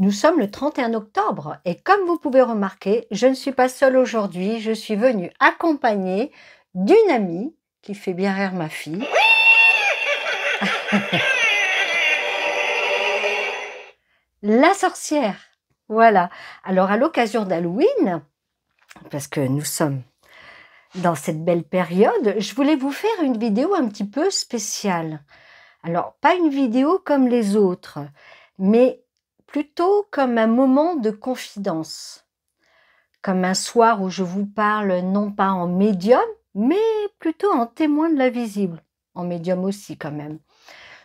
Nous sommes le 31 octobre et comme vous pouvez remarquer, je ne suis pas seule aujourd'hui, je suis venue accompagnée d'une amie qui fait bien rire ma fille. La sorcière, voilà. Alors à l'occasion d'Halloween, parce que nous sommes dans cette belle période, je voulais vous faire une vidéo un petit peu spéciale. Alors pas une vidéo comme les autres, mais plutôt comme un moment de confidence. Comme un soir où je vous parle non pas en médium, mais plutôt en témoin de l'invisible, en médium aussi quand même.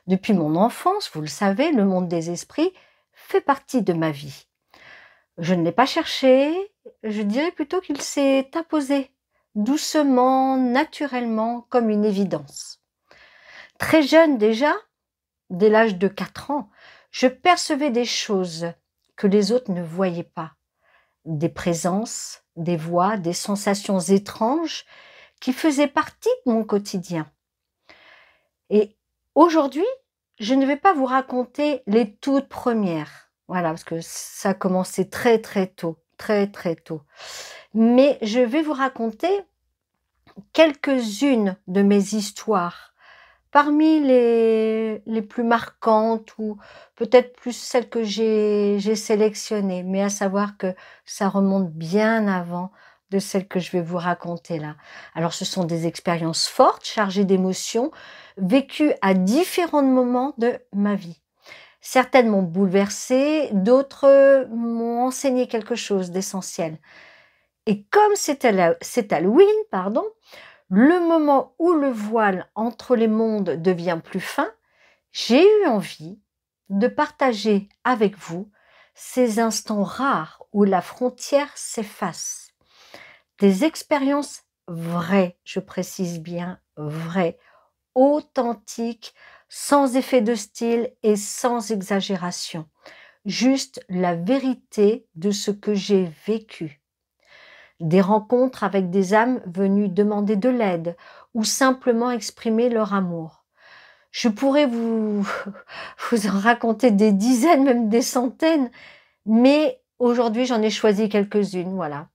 Depuis mon enfance, vous le savez, le monde des esprits fait partie de ma vie. Je ne l'ai pas cherché, je dirais plutôt qu'il s'est imposé, doucement, naturellement, comme une évidence. Très jeune déjà, dès l'âge de 4 ans, je percevais des choses que les autres ne voyaient pas. Des présences, des voix, des sensations étranges qui faisaient partie de mon quotidien. Et aujourd'hui, je ne vais pas vous raconter les toutes premières, voilà, parce que ça a commencé très très tôt, très très tôt. Mais je vais vous raconter quelques-unes de mes histoires, parmi les plus marquantes ou peut-être plus celles que j'ai sélectionnées, mais à savoir que ça remonte bien avant de celles que je vais vous raconter là. Alors ce sont des expériences fortes, chargées d'émotions, vécues à différents moments de ma vie. Certaines m'ont bouleversée, d'autres m'ont enseigné quelque chose d'essentiel. Et comme c'est Halloween, pardon, le moment où le voile entre les mondes devient plus fin, j'ai eu envie de partager avec vous ces instants rares où la frontière s'efface. Des expériences vraies, je précise bien vraies, authentiques, sans effet de style et sans exagération. Juste la vérité de ce que j'ai vécu. Des rencontres avec des âmes venues demander de l'aide ou simplement exprimer leur amour. Je pourrais vous en raconter des dizaines, même des centaines, mais aujourd'hui j'en ai choisi quelques-unes, voilà.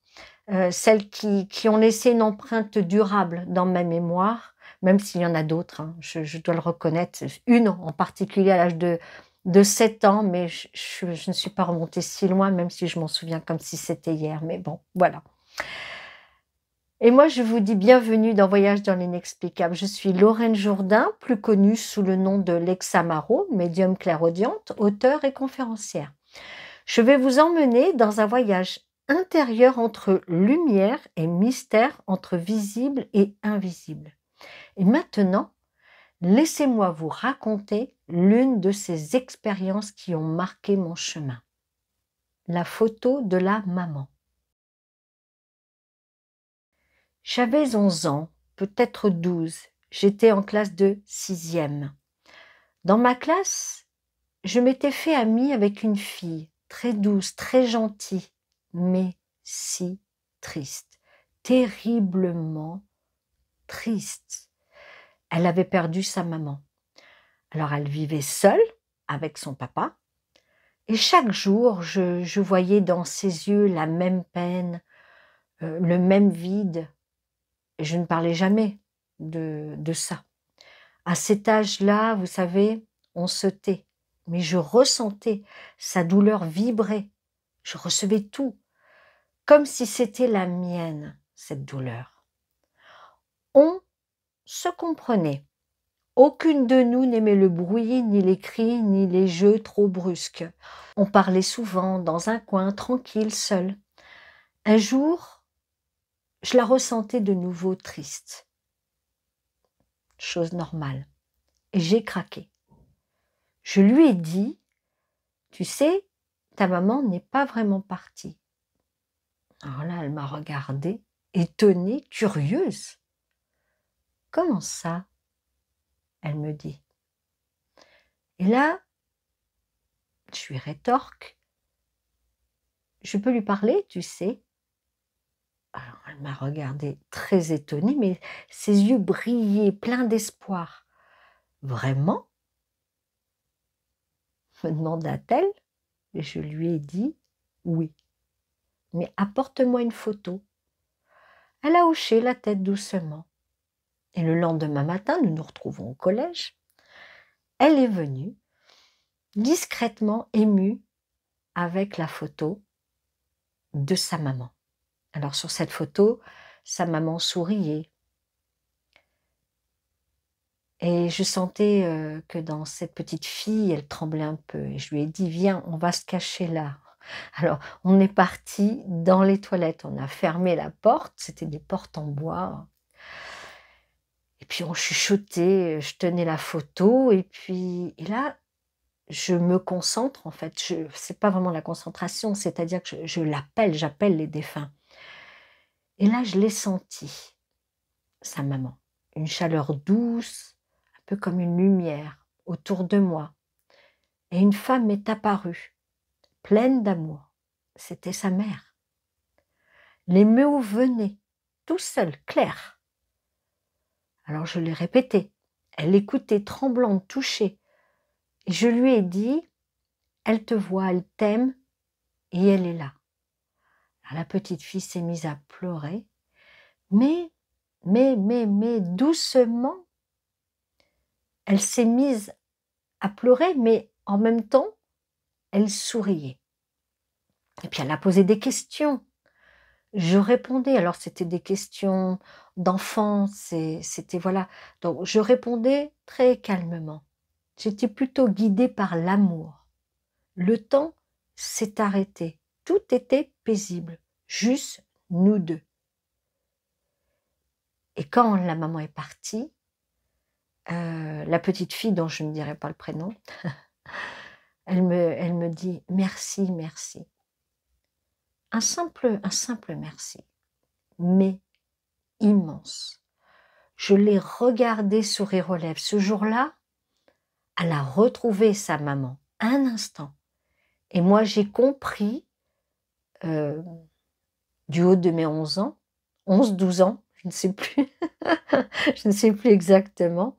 Celles qui ont laissé une empreinte durable dans ma mémoire, même s'il y en a d'autres, hein, je dois le reconnaître. Une en particulier à l'âge de 7 ans, mais je ne suis pas remontée si loin, même si je m'en souviens comme si c'était hier, mais bon, voilà. Et moi, je vous dis bienvenue dans Voyage dans l'inexplicable. Je suis Lorraine Jourdain, plus connue sous le nom de Lexa Marot, médium clairaudiente, auteure et conférencière. Je vais vous emmener dans un voyage intérieur entre lumière et mystère, entre visible et invisible. Et maintenant, laissez-moi vous raconter l'une de ces expériences qui ont marqué mon chemin. La photo de la maman. J'avais 11 ans, peut-être 12. J'étais en classe de 6e. Dans ma classe, je m'étais fait amie avec une fille, très douce, très gentille, mais si triste, terriblement triste. Elle avait perdu sa maman. Alors elle vivait seule avec son papa, et chaque jour, je voyais dans ses yeux la même peine, le même vide. Et je ne parlais jamais de ça. À cet âge-là, vous savez, on se tait. Mais je ressentais sa douleur vibrer. Je recevais tout, comme si c'était la mienne, cette douleur. On se comprenait. Aucune de nous n'aimait le bruit, ni les cris, ni les jeux trop brusques. On parlait souvent dans un coin, tranquille, seul. Un jour, je la ressentais de nouveau triste. Chose normale. Et j'ai craqué. Je lui ai dit, tu sais, ta maman n'est pas vraiment partie. Alors là, elle m'a regardée, étonnée, curieuse. Comment ça? Elle me dit. Et là, je lui rétorque, je peux lui parler, tu sais? Alors elle m'a regardée très étonnée, mais ses yeux brillaient, pleins d'espoir. Vraiment? Me demanda-t-elle. Et je lui ai dit « Oui, mais apporte-moi une photo ». Elle a hoché la tête doucement. Et le lendemain matin, nous nous retrouvons au collège. Elle est venue, discrètement émue, avec la photo de sa maman. Alors sur cette photo, sa maman souriait. Et je sentais que dans cette petite fille, elle tremblait un peu. Et je lui ai dit, viens, on va se cacher là. Alors, on est parti dans les toilettes. On a fermé la porte. C'était des portes en bois. Et puis, on chuchotait. Je tenais la photo. Et là, je me concentre, en fait. C'est pas vraiment la concentration. C'est-à-dire que je l'appelle, j'appelle les défunts. Et là, je l'ai senti, sa maman. Une chaleur douce, un peu comme une lumière autour de moi. Et une femme est apparue, pleine d'amour. C'était sa mère. Les mots venaient, tout seuls, clairs. Alors je l'ai répété. Elle écoutait, tremblante, touchée. Et je lui ai dit, elle te voit, elle t'aime, et elle est là. Alors la petite fille s'est mise à pleurer, mais doucement, elle s'est mise à pleurer, mais en même temps, elle souriait. Et puis elle a posé des questions. Je répondais, alors c'était des questions d'enfants, c'était voilà. Donc je répondais très calmement. J'étais plutôt guidée par l'amour. Le temps s'est arrêté. Tout était paisible, juste nous deux. Et quand la maman est partie, la petite fille dont je ne dirai pas le prénom, elle me dit merci, merci. Un simple merci, mais immense. Je l'ai regardée sourire aux lèvres. Ce jour-là, elle a retrouvé sa maman, un instant. Et moi, j'ai compris, du haut de mes 11 ans, 12 ans, je ne sais plus, je ne sais plus exactement,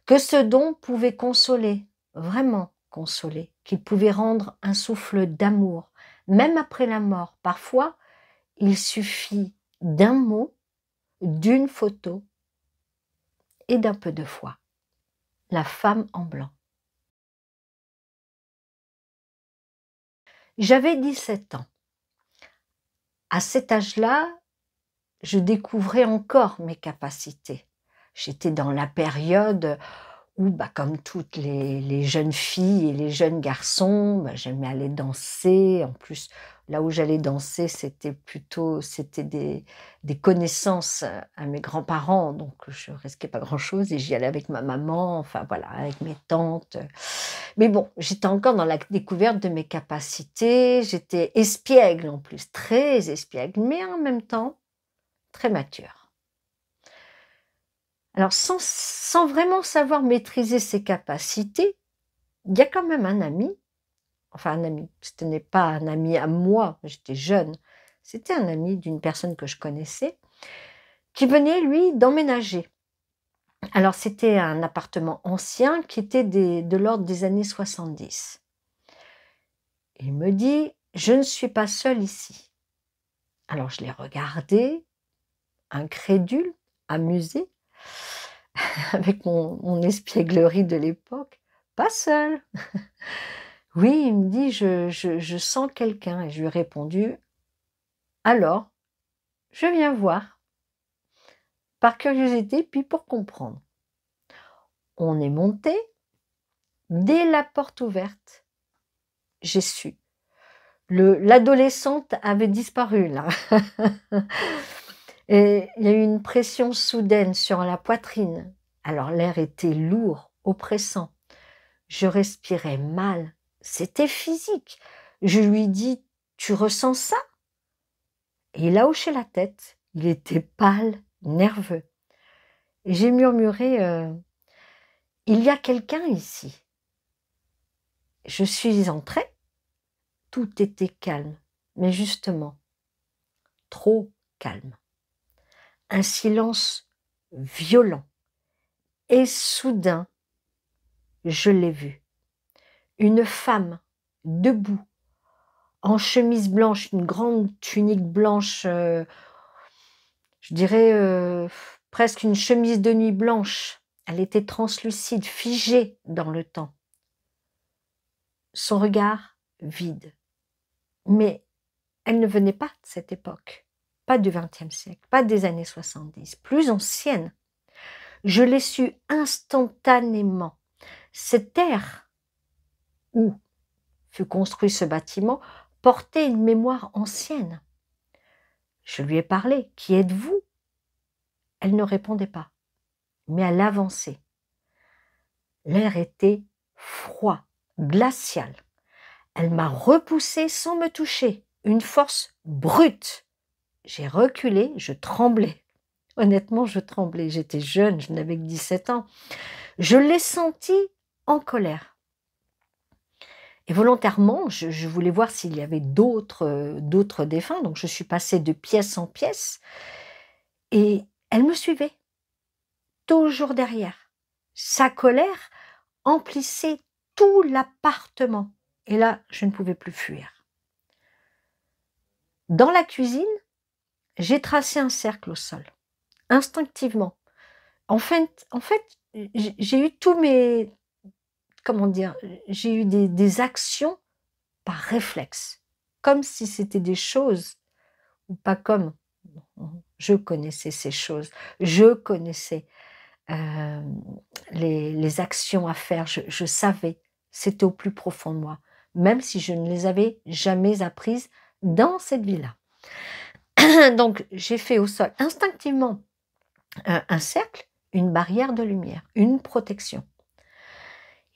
que ce don pouvait consoler, vraiment consoler, qu'il pouvait rendre un souffle d'amour, même après la mort. Parfois, il suffit d'un mot, d'une photo et d'un peu de foi. La femme en blanc. J'avais 17 ans. À cet âge-là, je découvrais encore mes capacités. J'étais dans la période où, comme toutes les jeunes filles et les jeunes garçons, j'aimais aller danser. En plus, là où j'allais danser, c'était des connaissances à mes grands-parents, donc je risquais pas grand-chose et j'y allais avec ma maman, enfin voilà, avec mes tantes. Mais bon, j'étais encore dans la découverte de mes capacités, j'étais espiègle en plus, très espiègle, mais en même temps très mature. Alors sans vraiment savoir maîtriser ses capacités, il y a quand même un ami, enfin un ami, ce n'est pas un ami à moi, j'étais jeune, c'était un ami d'une personne que je connaissais, qui venait lui d'emménager. Alors c'était un appartement ancien qui était de l'ordre des années 70. Il me dit, je ne suis pas seule ici. Alors je l'ai regardé, incrédule, amusé, avec mon espièglerie de l'époque, pas seule. Oui, il me dit, je sens quelqu'un. Et je lui ai répondu, alors, je viens voir, par curiosité, puis pour comprendre. On est monté, dès la porte ouverte, j'ai su. L'adolescente avait disparu, là. Et il y a eu une pression soudaine sur la poitrine. Alors l'air était lourd, oppressant. Je respirais mal. C'était physique. Je lui dis, tu ressens ça? Et il a hoché la tête. Il était pâle, nerveux. Et j'ai murmuré, il y a quelqu'un ici. Je suis entrée. Tout était calme, mais justement, trop calme. Un silence violent. Et soudain, je l'ai vue. Une femme, debout, en chemise blanche, une grande tunique blanche, je dirais, presque une chemise de nuit blanche. Elle était translucide, figée dans le temps. Son regard vide. Mais elle ne venait pas de cette époque, pas du XXe siècle, pas des années 70, plus ancienne. Je l'ai su instantanément. Cette terre où fut construit ce bâtiment portait une mémoire ancienne. Je lui ai parlé. « Qui êtes-vous » Elle ne répondait pas, mais elle avançait. L'air était froid, glacial. Elle m'a repoussé sans me toucher, une force brute. J'ai reculé, je tremblais. Honnêtement, je tremblais. J'étais jeune, je n'avais que 17 ans. Je l'ai sentie en colère. Et volontairement, je voulais voir s'il y avait d'autres défunts. Donc, je suis passée de pièce en pièce. Et elle me suivait, toujours derrière. Sa colère emplissait tout l'appartement. Et là, je ne pouvais plus fuir. Dans la cuisine, j'ai tracé un cercle au sol, instinctivement. En fait, j'ai eu tous mes... Comment dire? J'ai eu des actions par réflexe, comme si c'était des choses, ou pas comme. Je connaissais ces choses, je connaissais les actions à faire, je savais, c'était au plus profond de moi, même si je ne les avais jamais apprises dans cette vie-là. Donc, j'ai fait au sol instinctivement un cercle, une barrière de lumière, une protection.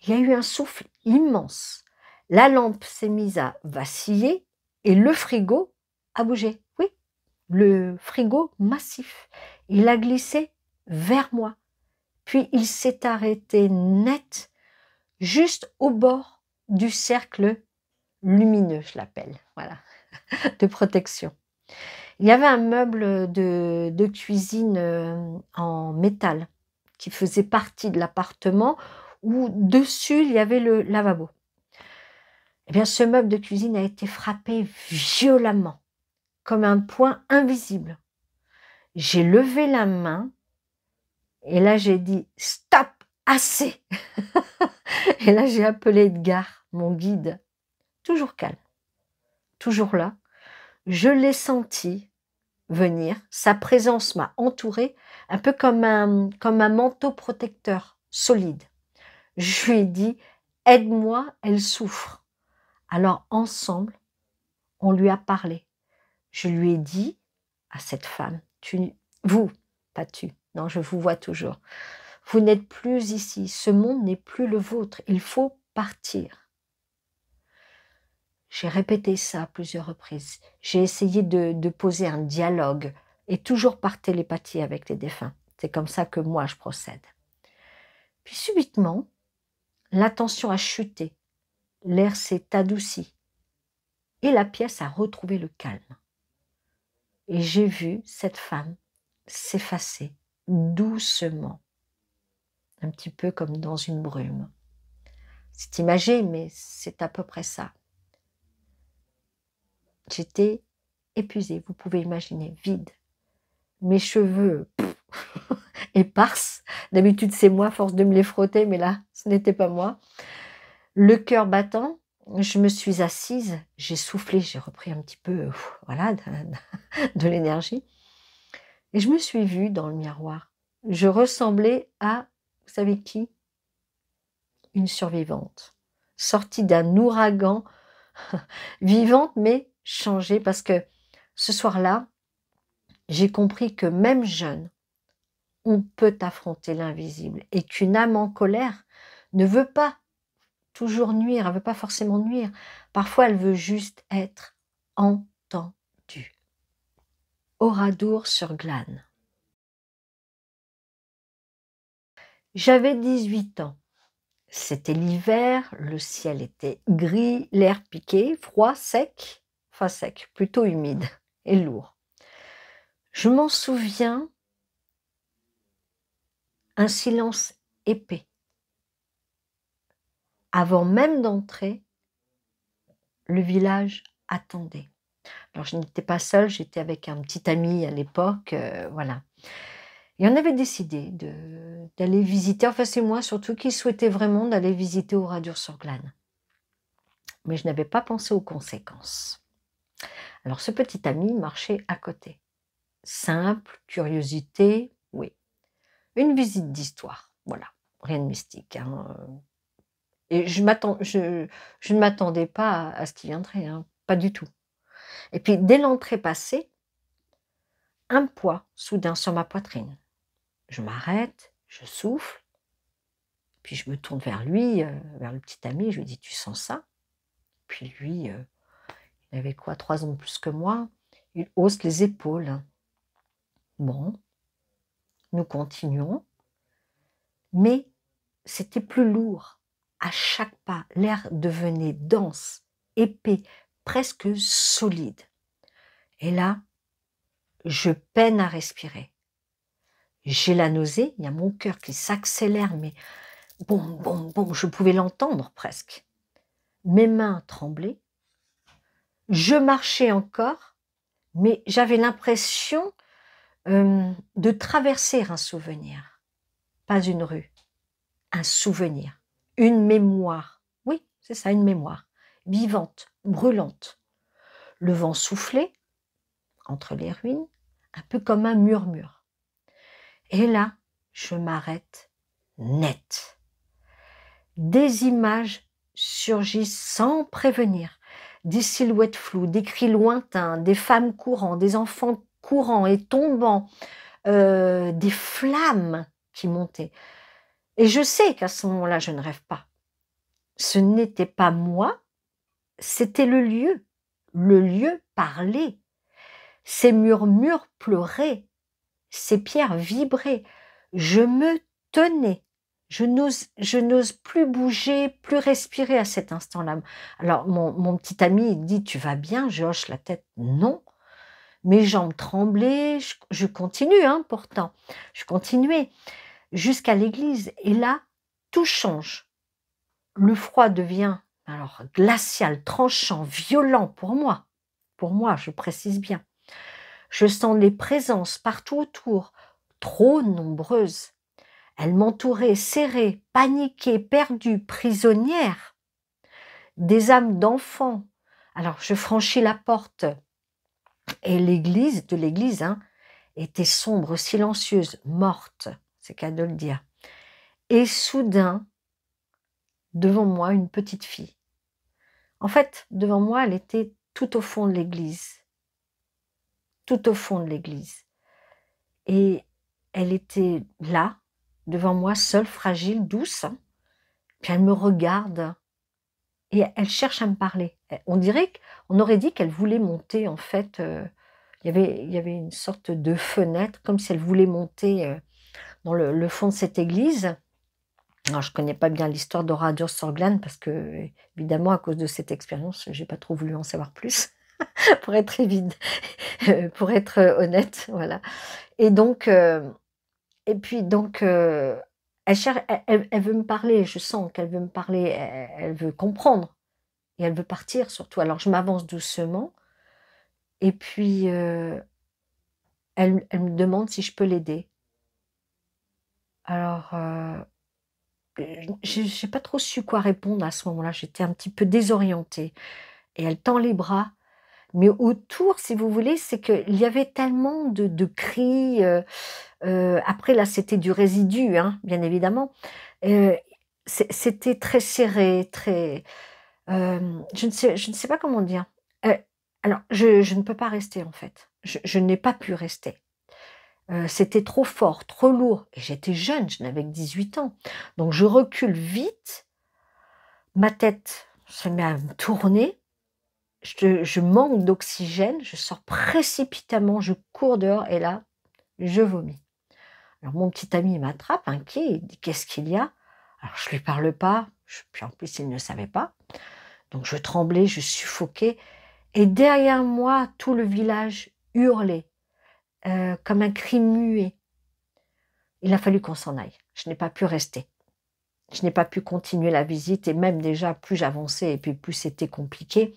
Il y a eu un souffle immense. La lampe s'est mise à vaciller et le frigo a bougé. Oui, le frigo massif. Il a glissé vers moi. Puis il s'est arrêté net, juste au bord du cercle lumineux, je l'appelle, voilà, de protection. Il y avait un meuble de cuisine en métal qui faisait partie de l'appartement où dessus il y avait le lavabo. Eh bien, ce meuble de cuisine a été frappé violemment, comme un poing invisible. J'ai levé la main et là j'ai dit « Stop, assez !» Et là j'ai appelé Edgar, mon guide, toujours calme, toujours là. Je l'ai senti venir, sa présence m'a entourée, un peu comme un manteau protecteur solide. Je lui ai dit « Aide-moi, elle souffre ». Alors ensemble, on lui a parlé. Je lui ai dit à cette femme, vous, pas tu, non, je vous vois toujours, vous n'êtes plus ici, ce monde n'est plus le vôtre, il faut partir. J'ai répété ça à plusieurs reprises. J'ai essayé de poser un dialogue, et toujours par télépathie avec les défunts. C'est comme ça que moi je procède. Puis subitement, la tension a chuté, l'air s'est adouci, et la pièce a retrouvé le calme. Et j'ai vu cette femme s'effacer doucement, un petit peu comme dans une brume. C'est imagé, mais c'est à peu près ça. J'étais épuisée, vous pouvez imaginer, vide. Mes cheveux éparses, d'habitude c'est moi à force de me les frotter, mais là, ce n'était pas moi. Le cœur battant, je me suis assise, j'ai soufflé, j'ai repris un petit peu voilà, de l'énergie. Et je me suis vue dans le miroir. Je ressemblais à, vous savez qui? Une survivante, sortie d'un ouragan, vivante mais changée, parce que ce soir-là, j'ai compris que même jeune, on peut affronter l'invisible et qu'une âme en colère ne veut pas toujours nuire, elle ne veut pas forcément nuire. Parfois, elle veut juste être entendue. Oradour-sur-Glane. J'avais 18 ans. C'était l'hiver, le ciel était gris, l'air piqué, froid, sec, enfin sec, plutôt humide et lourd. Je m'en souviens, un silence épais. Avant même d'entrer, le village attendez. Alors je n'étais pas seule, j'étais avec un petit ami à l'époque, voilà. Et on avait décidé d'aller visiter, enfin c'est moi surtout qui souhaitais vraiment d'aller visiter Oradour-sur-Glane. Mais je n'avais pas pensé aux conséquences. Alors ce petit ami marchait à côté. Simple, curiosité, oui. Une visite d'histoire, voilà. Rien de mystique, hein. Et je ne m'attendais pas à ce qui viendrait, hein, pas du tout. Et puis dès l'entrée passée, un poids soudain sur ma poitrine. Je m'arrête, je souffle, puis je me tourne vers lui, vers le petit ami, je lui dis: «Tu sens ça?» Puis lui, il avait quoi? 3 ans de plus que moi, il hausse les épaules. Bon, nous continuons, mais c'était plus lourd. À chaque pas, l'air devenait dense, épais, presque solide. Et là, je peine à respirer. J'ai la nausée, il y a mon cœur qui s'accélère, mais boum, boum, boum, je pouvais l'entendre presque. Mes mains tremblaient. Je marchais encore, mais j'avais l'impression de traverser un souvenir. Pas une rue, un souvenir, une mémoire. Oui, c'est ça, une mémoire. Vivante, brûlante. Le vent soufflait entre les ruines, un peu comme un murmure. Et là, je m'arrête net. Des images surgissent sans prévenir. Des silhouettes floues, des cris lointains, des femmes courant, des enfants courant et tombant, des flammes qui montaient. Et je sais qu'à ce moment-là, je ne rêve pas. Ce n'était pas moi, c'était le lieu. Le lieu parlait. Ces murmures pleuraient, ces pierres vibraient. Je me tenais. Je n'ose plus bouger, plus respirer à cet instant-là. Alors mon petit ami il dit: «Tu vas bien?» Je hoche la tête: «Non». Mes jambes tremblaient, je continue, hein, pourtant. Je continuais jusqu'à l'église et là, tout change. Le froid devient alors glacial, tranchant, violent pour moi. Pour moi, je précise bien. Je sens les présences partout autour, trop nombreuses. Elles m'entouraient, serrées, paniquées, perdues, prisonnières. Des âmes d'enfants. Alors je franchis la porte et l'église, hein, était sombre, silencieuse, morte, c'est qu'à de le dire. Et soudain, devant moi, une petite fille. En fait, devant moi, elle était tout au fond de l'église. Tout au fond de l'église. Et elle était là, devant moi, seule, fragile, douce. Hein. Puis elle me regarde et elle cherche à me parler. On aurait dit qu'elle voulait monter, en fait. Il y avait une sorte de fenêtre, comme si elle voulait monter dans le fond de cette église. Alors, je ne connais pas bien l'histoire d'Oradour-sur-Glane parce que, évidemment, à cause de cette expérience, j'ai pas trop voulu en savoir plus, pour être pour être honnête, voilà. Et donc, elle veut me parler, je sens qu'elle veut me parler, elle veut comprendre et elle veut partir surtout. Alors, je m'avance doucement et puis, elle me demande si je peux l'aider. Alors, j'ai pas trop su quoi répondre à ce moment-là, j'étais un petit peu désorientée et elle tend les bras, mais autour, si vous voulez, c'est qu'il y avait tellement de cris, après là, c'était du résidu, hein, bien évidemment, heu, c'était très serré, très, je ne sais pas comment dire. Heu, alors je ne peux pas rester, en fait. Je n'ai pas pu rester. C'était trop fort, trop lourd et j'étais jeune, je n'avais que 18 ans. Donc je recule vite, ma tête se met à me tourner, je manque d'oxygène, je sors précipitamment, je cours dehors et là, je vomis. Alors mon petit ami m'attrape, inquiet, il dit: «Qu'est-ce qu'il y a?» Alors je lui parle pas, puis en plus il ne savait pas. Donc je tremblais, je suffoquais et derrière moi, tout le village hurlait, comme un cri muet. Il a fallu qu'on s'en aille. Je n'ai pas pu rester. Je n'ai pas pu continuer la visite et même déjà plus j'avançais et puis plus c'était compliqué.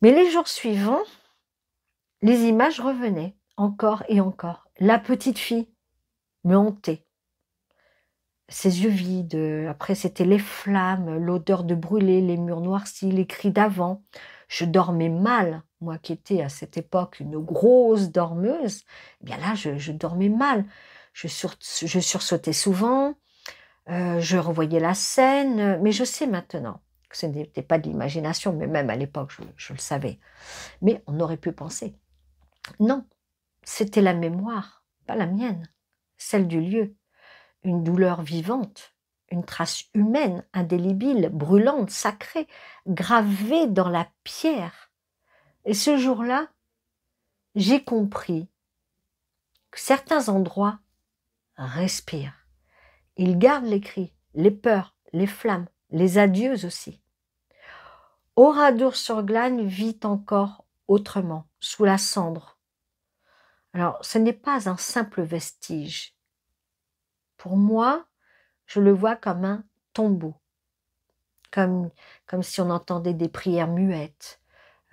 Mais les jours suivants, les images revenaient, encore et encore. La petite fille me hantait, ses yeux vides, après c'était les flammes, l'odeur de brûlé, les murs noircis, les cris d'avant. Je dormais mal, moi qui étais à cette époque une grosse dormeuse, eh bien là je dormais mal. Je sursautais souvent, je revoyais la scène, mais je sais maintenant que ce n'était pas de l'imagination, mais même à l'époque je le savais. Mais on aurait pu penser. Non, c'était la mémoire, pas la mienne, celle du lieu. Une douleur vivante, une trace humaine, indélébile, brûlante, sacrée, gravée dans la pierre. Et ce jour-là, j'ai compris que certains endroits respirent. Ils gardent les cris, les peurs, les flammes, les adieux aussi. Oradour-sur-Glane vit encore autrement, sous la cendre. Alors, ce n'est pas un simple vestige. Pour moi, je le vois comme un tombeau, comme, comme si on entendait des prières muettes,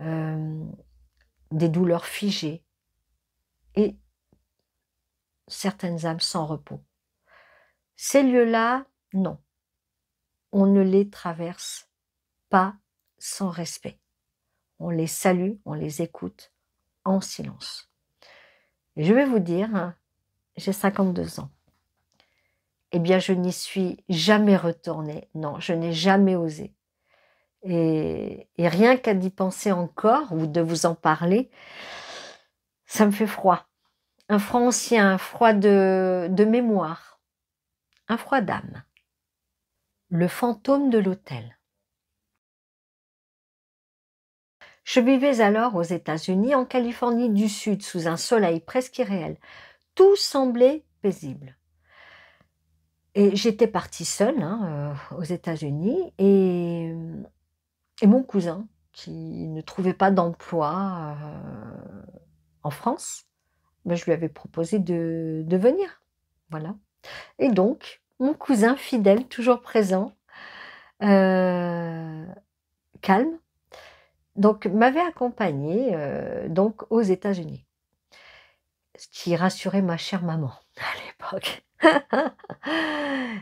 euh, des douleurs figées et certaines âmes sans repos. Ces lieux-là, non, on ne les traverse pas sans respect. On les salue, on les écoute en silence. Et je vais vous dire, hein, j'ai 52 ans. Eh bien, je n'y suis jamais retournée. Non, je n'ai jamais osé. Et rien qu'à d'y penser encore ou de vous en parler, ça me fait froid. Un froid ancien, un froid de mémoire, un froid d'âme. Le fantôme de l'hôtel. Je vivais alors aux États-Unis, en Californie du Sud, sous un soleil presque irréel. Tout semblait paisible. Et j'étais partie seule aux États-Unis et mon cousin, qui ne trouvait pas d'emploi en France, ben, je lui avais proposé de venir. Voilà. Et donc, mon cousin fidèle, toujours présent, calme, donc m'avait accompagnée donc aux États-Unis. Ce qui rassurait ma chère maman à l'époque.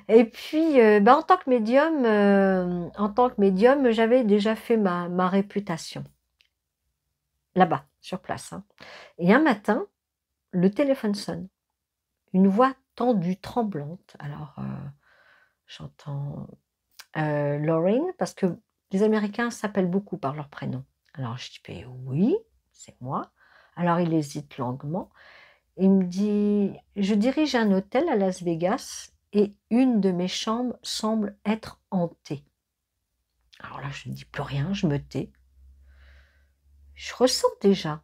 Et puis, bah, en tant que médium, j'avais déjà fait ma réputation là-bas, sur place, hein. Et un matin, le téléphone sonne. Une voix tendue, tremblante. Alors, j'entends Lorraine, parce que les Américains s'appellent beaucoup par leur prénom. Alors, je dis: «Beh, oui, c'est moi». Alors, il hésite longuement. Il me dit: «Je dirige un hôtel à Las Vegas et une de mes chambres semble être hantée». Alors là, je ne dis plus rien, je me tais. Je ressens déjà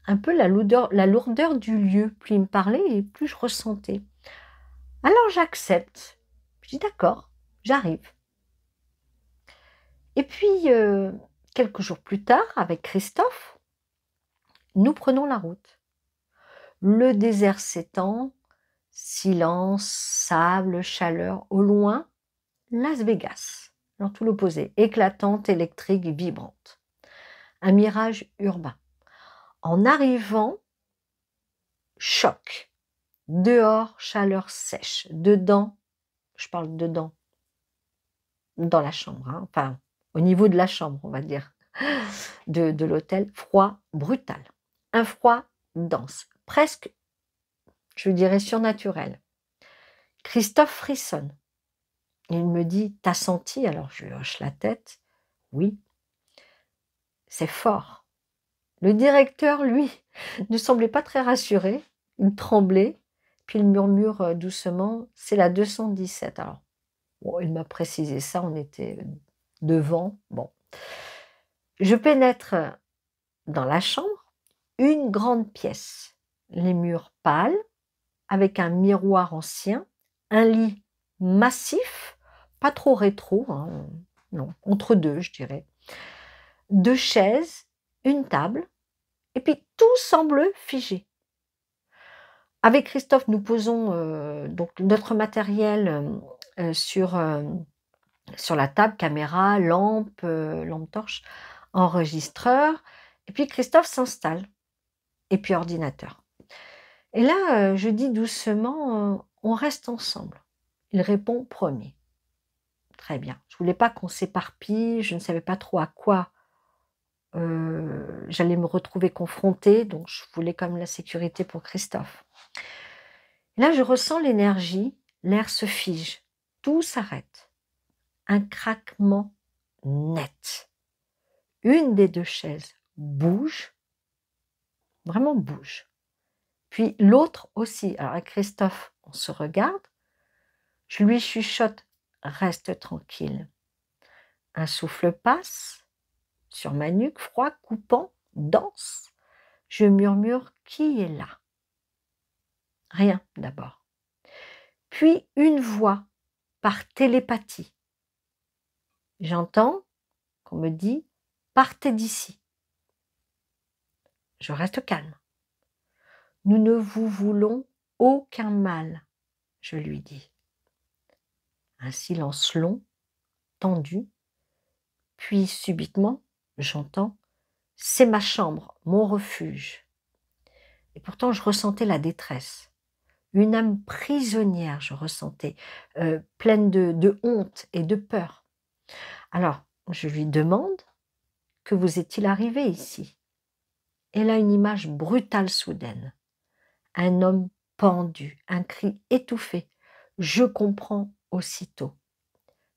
un peu la lourdeur du lieu. Plus il me parlait et plus je ressentais. Alors j'accepte. Je dis: «D'accord, j'arrive». Et puis, quelques jours plus tard, avec Christophe, nous prenons la route. Le désert s'étend, silence, sable, chaleur. Au loin, Las Vegas, dans tout l'opposé, éclatante, électrique, vibrante. Un mirage urbain. En arrivant, choc. Dehors, chaleur sèche. Dedans, je parle dedans, dans la chambre, hein, enfin, au niveau de la chambre, on va dire, de l'hôtel, froid brutal. Un froid dense, presque, je dirais, surnaturel. Christophe frissonne. Il me dit: «T'as senti?» Alors je lui hoche la tête. «Oui, c'est fort». Le directeur, lui, ne semblait pas très rassuré. Il tremblait, puis il murmure doucement: «C'est la 217». Alors, bon, il m'a précisé ça, on était devant. Bon. Je pénètre dans la chambre, une grande pièce, les murs pâles, avec un miroir ancien, un lit massif, pas trop rétro, hein, non, entre deux, je dirais. 2 chaises, une table, et puis tout semble figé. Avec Christophe, nous posons donc notre matériel sur la table, caméra, lampe, lampe torche. enregistreur, et puis Christophe s'installe, et puis ordinateur. Et là, je dis doucement, on reste ensemble. Il répond premier. Très bien. Je voulais pas qu'on s'éparpille, je ne savais pas trop à quoi j'allais me retrouver confrontée, donc je voulais quand même la sécurité pour Christophe. Là, je ressens l'énergie, l'air se fige, tout s'arrête. Un craquement net. Une des deux chaises bouge, vraiment bouge. Puis l'autre aussi. Alors avec Christophe, on se regarde, je lui chuchote: «Reste tranquille». Un souffle passe sur ma nuque, froid, coupant, dense. Je murmure: «Qui est là?» Rien d'abord. Puis une voix, par télépathie. J'entends qu'on me dit: «Partez d'ici». Je reste calme. «Nous ne vous voulons aucun mal», je lui dis. Un silence long, tendu, puis subitement, j'entends: «C'est ma chambre, mon refuge». Et pourtant je ressentais la détresse. Une âme prisonnière, je ressentais, pleine de honte et de peur. Alors, je lui demande: «Que vous est-il arrivé ici?» Et là, une image brutale soudaine. Un homme pendu, un cri étouffé. Je comprends aussitôt.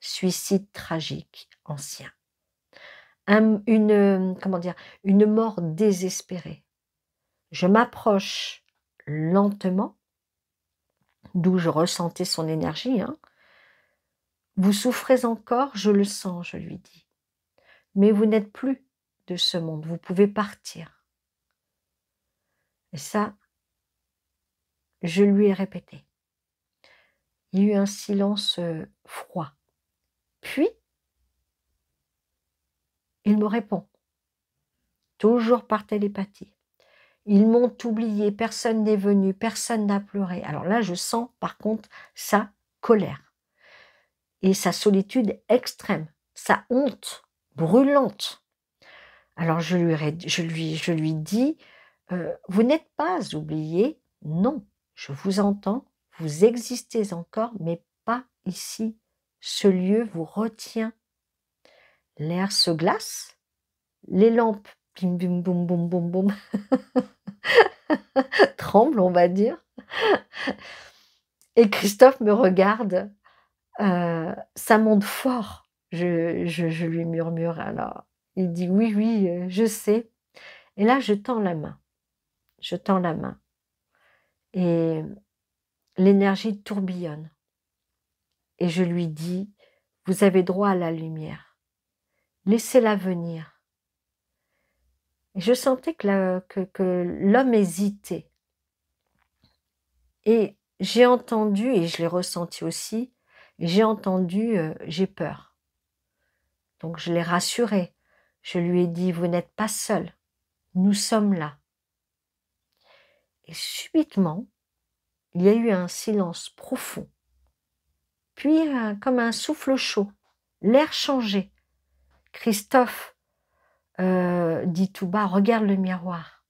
Suicide tragique, ancien. Comment dire? Une mort désespérée. Je m'approche lentement, d'où je ressentais son énergie, hein. «Vous souffrez encore, je le sens», je lui dis. «Mais vous n'êtes plus de ce monde, vous pouvez partir». Et ça, je lui ai répété. Il y a eu un silence froid. Puis, il me répond, toujours par télépathie. «Ils m'ont oublié, personne n'est venu, personne n'a pleuré». Alors là, je sens par contre sa colère et sa solitude extrême, sa honte brûlante. Alors je lui dis: «Vous n'êtes pas oublié, non, je vous entends, vous existez encore, mais pas ici. Ce lieu vous retient». L'air se glace, les lampes bim bim boum boum boum boum tremblent, on va dire, et Christophe me regarde, ça monte fort. Je lui murmure alors. Il dit: «Oui, oui, je sais». Et là, je tends la main. Je tends la main et l'énergie tourbillonne et je lui dis: «Vous avez droit à la lumière. Laissez-la venir». Et je sentais que l'homme hésitait et j'ai entendu, et je l'ai ressenti aussi, j'ai entendu, «J'ai peur». Donc je l'ai rassuré. Je lui ai dit: «Vous n'êtes pas seul, nous sommes là». Et subitement, il y a eu un silence profond, puis comme un souffle chaud, l'air changé. Christophe dit tout bas: «Regarde le miroir».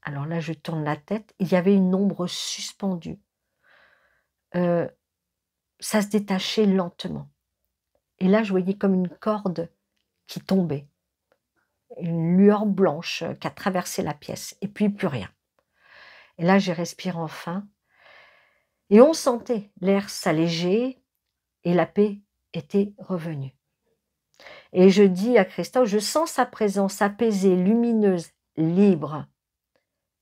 Alors là, je tourne la tête, il y avait une ombre suspendue. Ça se détachait lentement. Et là, je voyais comme une corde qui tombait, une lueur blanche qui a traversé la pièce, et puis plus rien. Et là, j'ai respiré enfin, et on sentait l'air s'alléger, et la paix était revenue. Et je dis à Christophe: «Je sens sa présence apaisée, lumineuse, libre».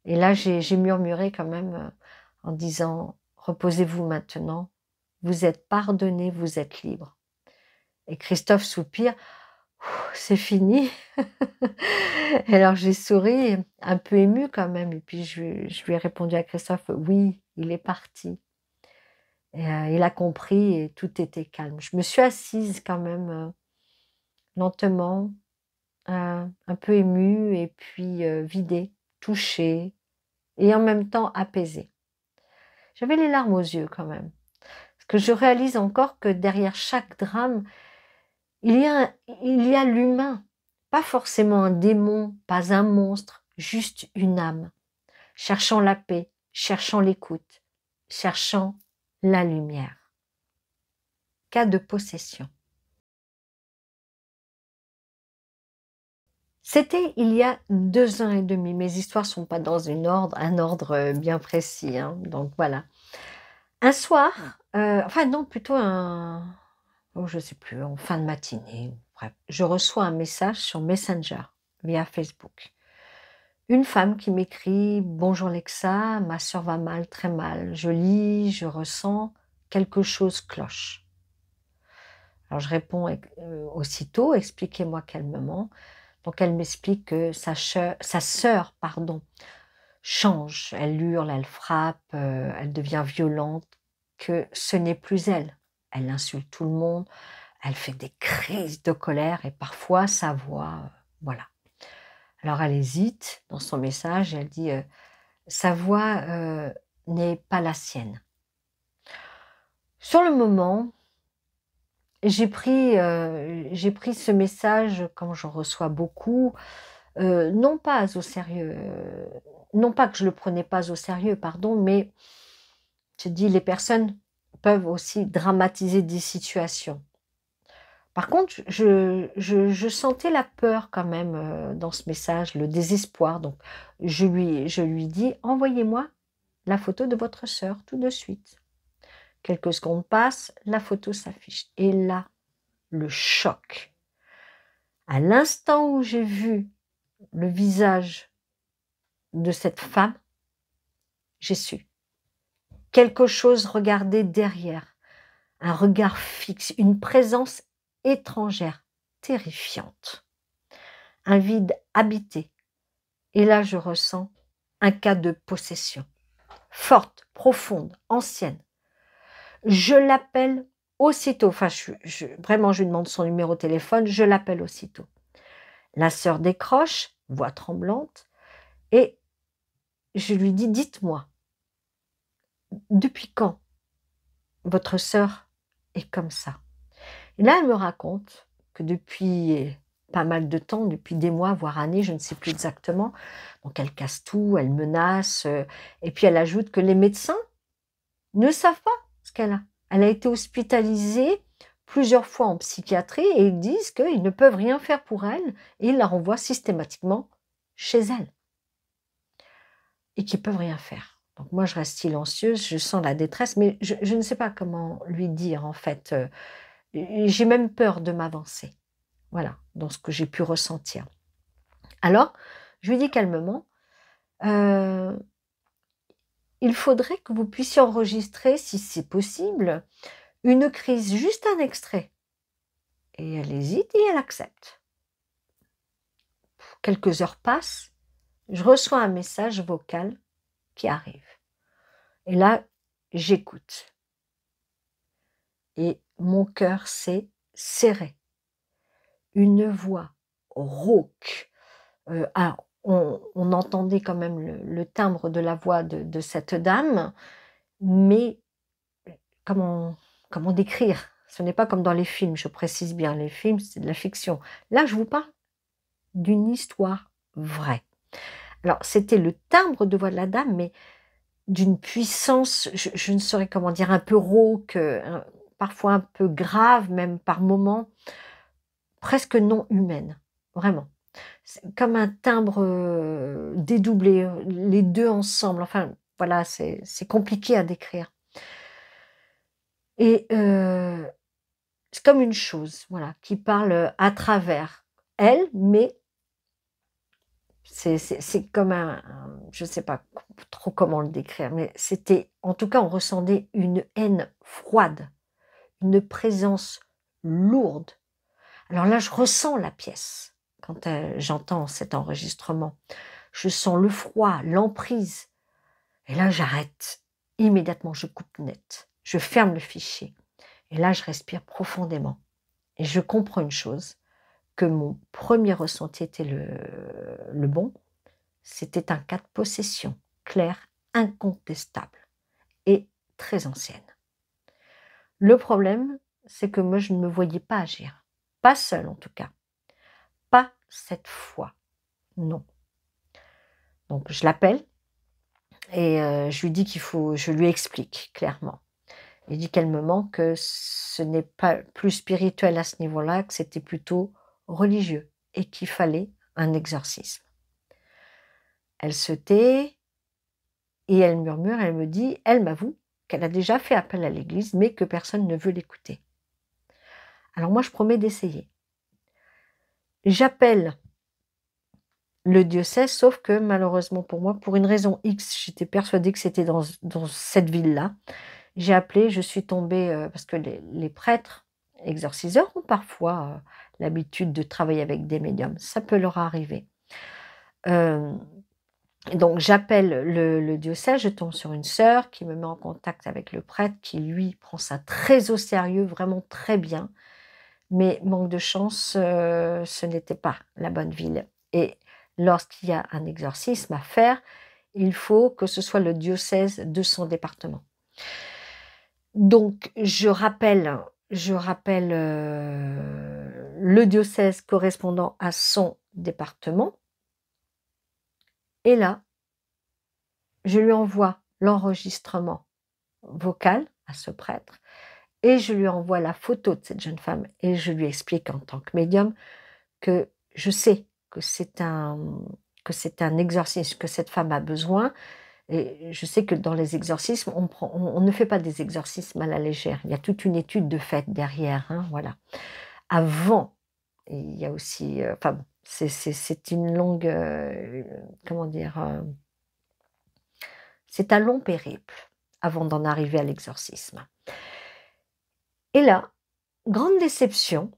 Et là, j'ai murmuré quand même, en disant: «Reposez-vous maintenant, vous êtes pardonné, vous êtes libre». Et Christophe soupire: «C'est fini». Et alors j'ai souri, un peu émue quand même, et puis je lui ai répondu à Christophe: «Oui, il est parti». Et il a compris et tout était calme. Je me suis assise quand même, lentement, un peu émue, et puis vidée, touchée et en même temps apaisée. J'avais les larmes aux yeux quand même, parce que je réalise encore que derrière chaque drame, il y a l'humain. pas forcément un démon, pas un monstre, juste une âme, cherchant la paix, cherchant l'écoute, cherchant la lumière. Cas de possession. C'était il y a 2 ans et demi. Mes histoires sont pas dans un ordre, bien précis, hein, donc voilà. Un soir, enfin non, plutôt je sais plus, en fin de matinée, bref, je reçois un message sur Messenger, via Facebook. Une femme qui m'écrit: «Bonjour Lexa, ma sœur va mal, très mal. Je lis, je ressens, quelque chose cloche». Alors je réponds aussitôt: «Expliquez-moi calmement». Donc elle m'explique que sa sœur, pardon, change. Elle hurle, elle frappe, elle devient violente, que ce n'est plus elle. Elle insulte tout le monde, elle fait des crises de colère et parfois sa voix, voilà. Alors elle hésite dans son message et elle dit, «Sa voix, n'est pas la sienne». Sur le moment, j'ai pris ce message, comme j'en reçois beaucoup, non pas au sérieux, non pas que je le prenais pas au sérieux, pardon, mais je dis les personnes peuvent aussi dramatiser des situations. Par contre, je sentais la peur quand même, dans ce message, le désespoir, donc je lui dis: «Envoyez-moi la photo de votre sœur tout de suite». Quelques secondes passent, la photo s'affiche et là, le choc. À l'instant où j'ai vu le visage de cette femme, j'ai su. Quelque chose regardait derrière, un regard fixe, une présence étrangère, terrifiante. Un vide habité. Et là, je ressens un cas de possession. Forte, profonde, ancienne. Je l'appelle aussitôt. Enfin, vraiment, je lui demande son numéro de téléphone, je l'appelle aussitôt. La sœur décroche, voix tremblante, et je lui dis: «Dites-moi, depuis quand votre sœur est comme ça?» Et là, elle me raconte que depuis pas mal de temps, depuis des mois, voire années, je ne sais plus exactement, donc elle casse tout, elle menace, et puis elle ajoute que les médecins ne savent pas ce qu'elle a. Elle a été hospitalisée plusieurs fois en psychiatrie et ils disent qu'ils ne peuvent rien faire pour elle et ils la renvoient systématiquement chez elle et qu'ils peuvent rien faire. Donc moi, je reste silencieuse, je sens la détresse, mais je ne sais pas comment lui dire en fait, et j'ai même peur de m'avancer. Voilà, dans ce que j'ai pu ressentir. Alors, je lui dis calmement, heu: «Il faudrait que vous puissiez enregistrer, si c'est possible, une crise, juste un extrait». Et elle hésite et elle accepte. Quelques heures passent, je reçois un message vocal qui arrive. Et là, j'écoute et mon cœur s'est serré. Une voix rauque, alors on entendait quand même le timbre de la voix de cette dame, mais comment comment décrire? Ce n'est pas comme dans les films, je précise bien, les films, c'est de la fiction. Là, je vous parle d'une histoire vraie. Alors, c'était le timbre de voix de la dame, mais d'une puissance, je ne saurais comment dire, un peu rauque, parfois un peu grave, même par moments, presque non humaine, vraiment. C'est comme un timbre, dédoublé, les 2 ensemble, enfin, voilà, c'est compliqué à décrire et c'est comme une chose, voilà, qui parle, à travers elle, mais c'est comme je ne sais pas trop comment le décrire, mais c'était en tout cas, on ressentait une haine froide, une présence lourde. Alors là, je ressens la pièce quand, j'entends cet enregistrement. Je sens le froid, l'emprise et là, j'arrête. Immédiatement, je coupe net. Je ferme le fichier et là, je respire profondément et je comprends une chose, que mon premier ressenti était le bon. C'était un cas de possession, clair, incontestable et très ancienne. Le problème, c'est que moi, je ne me voyais pas agir. Pas seule en tout cas. Pas cette fois, non. Donc je l'appelle et je lui dis je lui explique clairement. Il dit qu'elle me ment, que ce n'est pas plus spirituel à ce niveau-là, que c'était plutôt religieux et qu'il fallait un exorcisme. Elle se tait et elle murmure, elle me dit, elle m'avoue qu'elle a déjà fait appel à l'église, mais que personne ne veut l'écouter. Alors moi, je promets d'essayer. J'appelle le diocèse, sauf que malheureusement pour moi, pour une raison X, j'étais persuadée que c'était dans cette ville-là. J'ai appelé, je suis tombée, parce que les prêtres exorciseurs ont parfois l'habitude de travailler avec des médiums. Ça peut leur arriver. Donc j'appelle le diocèse, je tombe sur une sœur qui me met en contact avec le prêtre qui, lui, prend ça très au sérieux, vraiment très bien. Mais manque de chance, ce n'était pas la bonne ville. Et lorsqu'il y a un exorcisme à faire, il faut que ce soit le diocèse de son département. Donc je rappelle le diocèse correspondant à son département et là, je lui envoie l'enregistrement vocal à ce prêtre et je lui envoie la photo de cette jeune femme et je lui explique en tant que médium que je sais que c'est un exorcisme que cette femme a besoin. Et je sais que dans les exorcismes, on ne fait pas des exorcismes à la légère. Il y a toute une étude de fait derrière, hein, voilà. Avant, il y a aussi, enfin bon, c'est une longue, comment dire? C'est un long périple avant d'en arriver à l'exorcisme. Et là, grande déception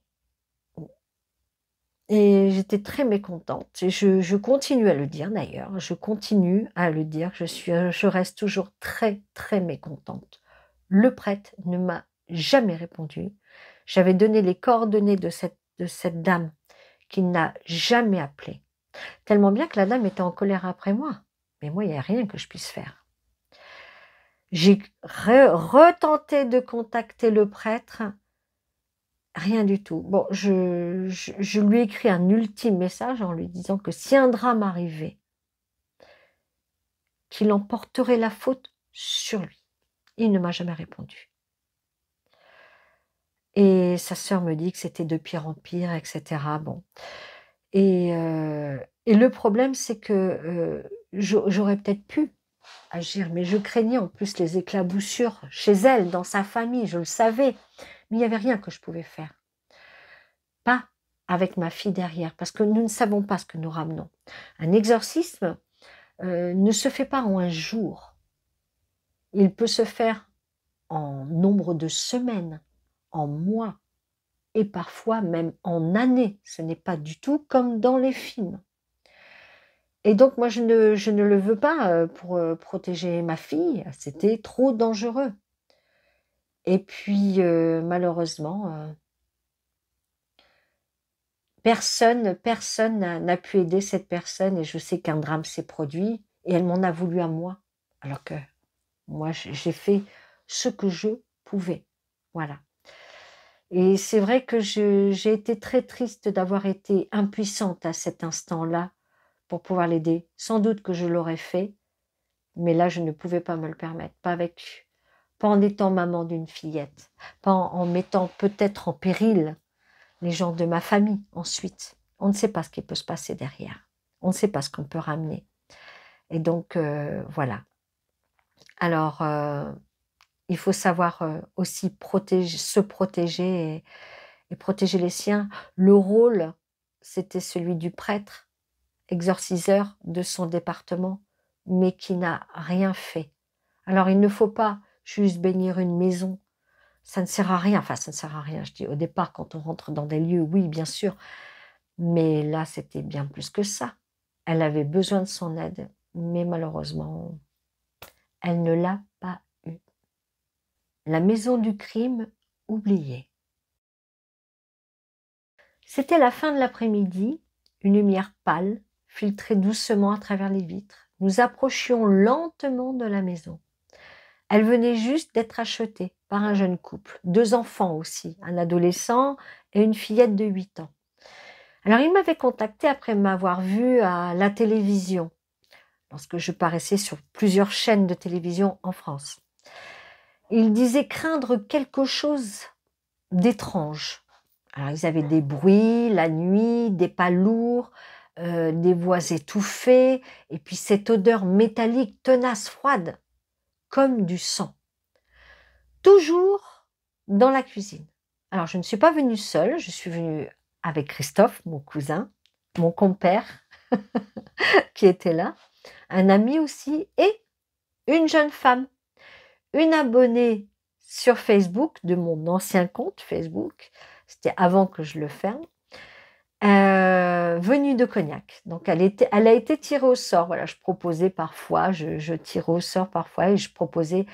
et j'étais très mécontente et je continue à le dire d'ailleurs, je continue à le dire, je reste toujours très, très mécontente. Le prêtre ne m'a jamais répondu. J'avais donné les coordonnées de cette dame qui n'a jamais appelé. Tellement bien que la dame était en colère après moi. Mais moi, il n'y a rien que je puisse faire. J'ai retenté de contacter le prêtre, rien du tout. Bon, je lui ai écrit un ultime message en lui disant que si un drame arrivait, qu'il en porterait la faute sur lui. Il ne m'a jamais répondu. Et sa sœur me dit que c'était de pire en pire, et cetera. Bon. Et le problème, c'est que j'aurais peut-être pu agir, mais je craignais en plus les éclaboussures chez elle, dans sa famille, je le savais. Mais il n'y avait rien que je pouvais faire. Pas avec ma fille derrière, parce que nous ne savons pas ce que nous ramenons. Un exorcisme ne se fait pas en un jour. Il peut se faire en nombre de semaines, en mois, et parfois même en années. Ce n'est pas du tout comme dans les films. Et donc moi je ne le veux pas, pour, protéger ma fille, c'était trop dangereux. Et puis, malheureusement, personne n'a pu aider cette personne et je sais qu'un drame s'est produit et elle m'en a voulu à moi. Alors que moi j'ai fait ce que je pouvais. Voilà. Et c'est vrai que j'ai été très triste d'avoir été impuissante à cet instant-là pour pouvoir l'aider. Sans doute que je l'aurais fait, mais là je ne pouvais pas me le permettre. Pas en étant maman d'une fillette, pas en mettant peut-être en péril les gens de ma famille ensuite. On ne sait pas ce qui peut se passer derrière. On ne sait pas ce qu'on peut ramener. Et donc, voilà. Alors, il faut savoir aussi se protéger et protéger les siens. Le rôle, c'était celui du prêtre, exorciseur de son département, mais qui n'a rien fait. Alors, il ne faut pas juste bénir une maison. Ça ne sert à rien. Enfin, ça ne sert à rien, je dis. Au départ, quand on rentre dans des lieux, oui, bien sûr. Mais là, c'était bien plus que ça. Elle avait besoin de son aide, mais malheureusement, elle ne l'a pas eue. La maison du crime oubliée. C'était la fin de l'après-midi, une lumière pâle filtrait doucement à travers les vitres. Nous approchions lentement de la maison. Elle venait juste d'être achetée par un jeune couple, 2 enfants aussi, un adolescent et une fillette de 8 ans. Alors il m'avait contacté après m'avoir vu à la télévision, lorsque je paraissais sur plusieurs chaînes de télévision en France. Il disait craindre quelque chose d'étrange. Alors ils avaient des bruits la nuit, des pas lourds, des voix étouffées et puis cette odeur métallique tenace, froide, comme du sang. Toujours dans la cuisine. Alors je ne suis pas venue seule, je suis venue avec Christophe, mon cousin, mon compère qui était là, un ami aussi et une jeune femme, une abonnée sur Facebook de mon ancien compte Facebook, c'était avant que je le ferme, venue de Cognac. Donc elle a été tirée au sort. Voilà, je proposais parfois, je tirais au sort parfois et je proposais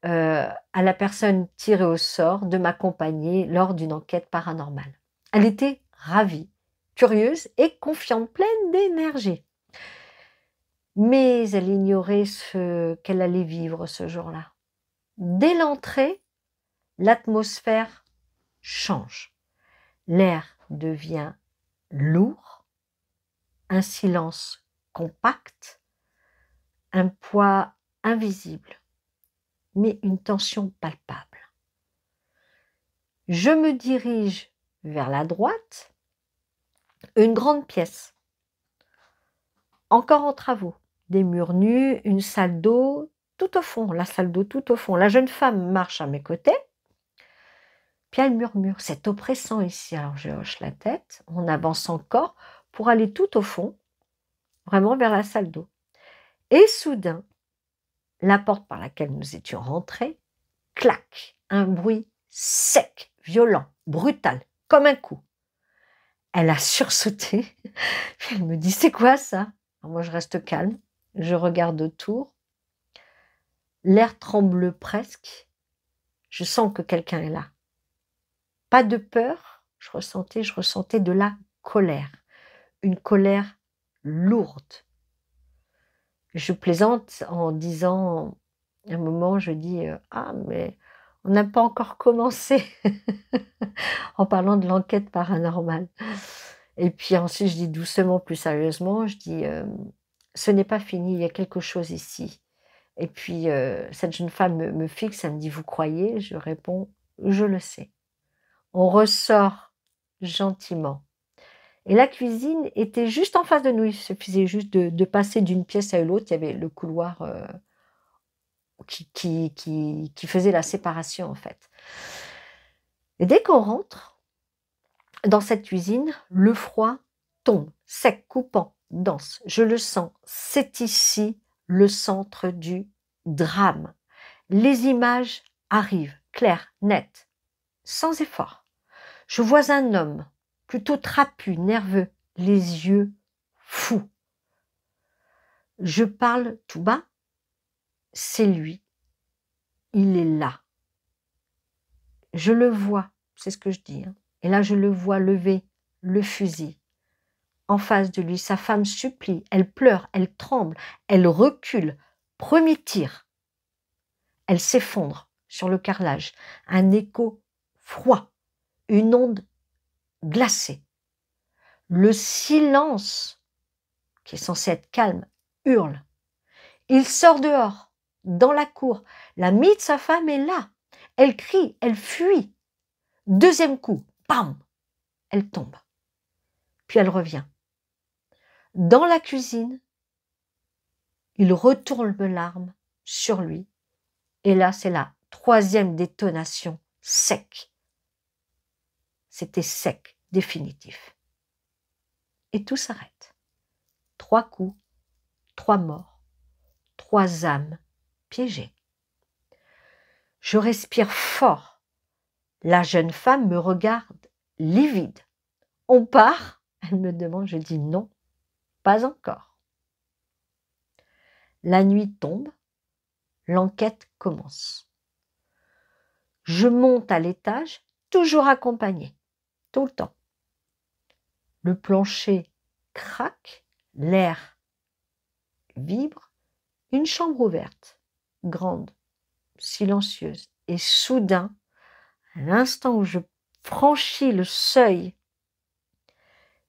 à la personne tirée au sort de m'accompagner lors d'une enquête paranormale. Elle était ravie, curieuse et confiante, pleine d'énergie. Mais elle ignorait ce qu'elle allait vivre ce jour-là. Dès l'entrée, l'atmosphère change. L'air devient lourd, un silence compact, un poids invisible, mais une tension palpable. Je me dirige vers la droite, une grande pièce, encore en travaux, des murs nus, une salle d'eau, tout au fond, la salle d'eau tout au fond. La jeune femme marche à mes côtés, puis elle murmure, c'est oppressant ici. Alors je hoche la tête, on avance encore pour aller tout au fond, vraiment vers la salle d'eau. Et soudain, la porte par laquelle nous étions rentrés, claque, un bruit sec, violent, brutal, comme un coup. Elle a sursauté, puis elle me dit, c'est quoi ça? Alors moi je reste calme, je regarde autour, l'air tremble presque, je sens que quelqu'un est là. Pas de peur, je ressentais de la colère, une colère lourde. Je plaisante en disant, à un moment, je dis ah, mais on n'a pas encore commencé, en parlant de l'enquête paranormale. Et puis ensuite, je dis doucement, plus sérieusement, je dis ce n'est pas fini, il y a quelque chose ici. Et puis cette jeune femme me fixe, elle me dit vous croyez? Je réponds je le sais. On ressort gentiment. Et la cuisine était juste en face de nous. Il suffisait juste de passer d'une pièce à l'autre. Il y avait le couloir qui faisait la séparation, en fait. Et dès qu'on rentre dans cette cuisine, le froid tombe, sec, coupant, dense. Je le sens. C'est ici le centre du drame. Les images arrivent, claires, nettes, sans effort. Je vois un homme, plutôt trapu, nerveux, les yeux fous. Je parle tout bas, c'est lui. Il est là. Je le vois, c'est ce que je dis. Et là, je le vois lever le fusil. En face de lui, sa femme supplie, elle pleure, elle tremble, elle recule. Premier tir. Elle s'effondre sur le carrelage. Un écho froid, une onde glacée. Le silence, qui est censé être calme, hurle. Il sort dehors, dans la cour. L'amie de sa femme est là. Elle crie, elle fuit. Deuxième coup, bam, elle tombe. Puis elle revient. Dans la cuisine, il retourne l'arme sur lui. Et là, c'est la troisième détonation, sec. C'était sec, définitif. Et tout s'arrête. 3 coups, 3 morts, 3 âmes piégées. Je respire fort. La jeune femme me regarde livide. On part? Elle me demande, je dis non, pas encore. La nuit tombe, l'enquête commence. Je monte à l'étage, toujours accompagnée, tout le temps. Le plancher craque, l'air vibre, une chambre ouverte, grande, silencieuse. Et soudain, à l'instant où je franchis le seuil,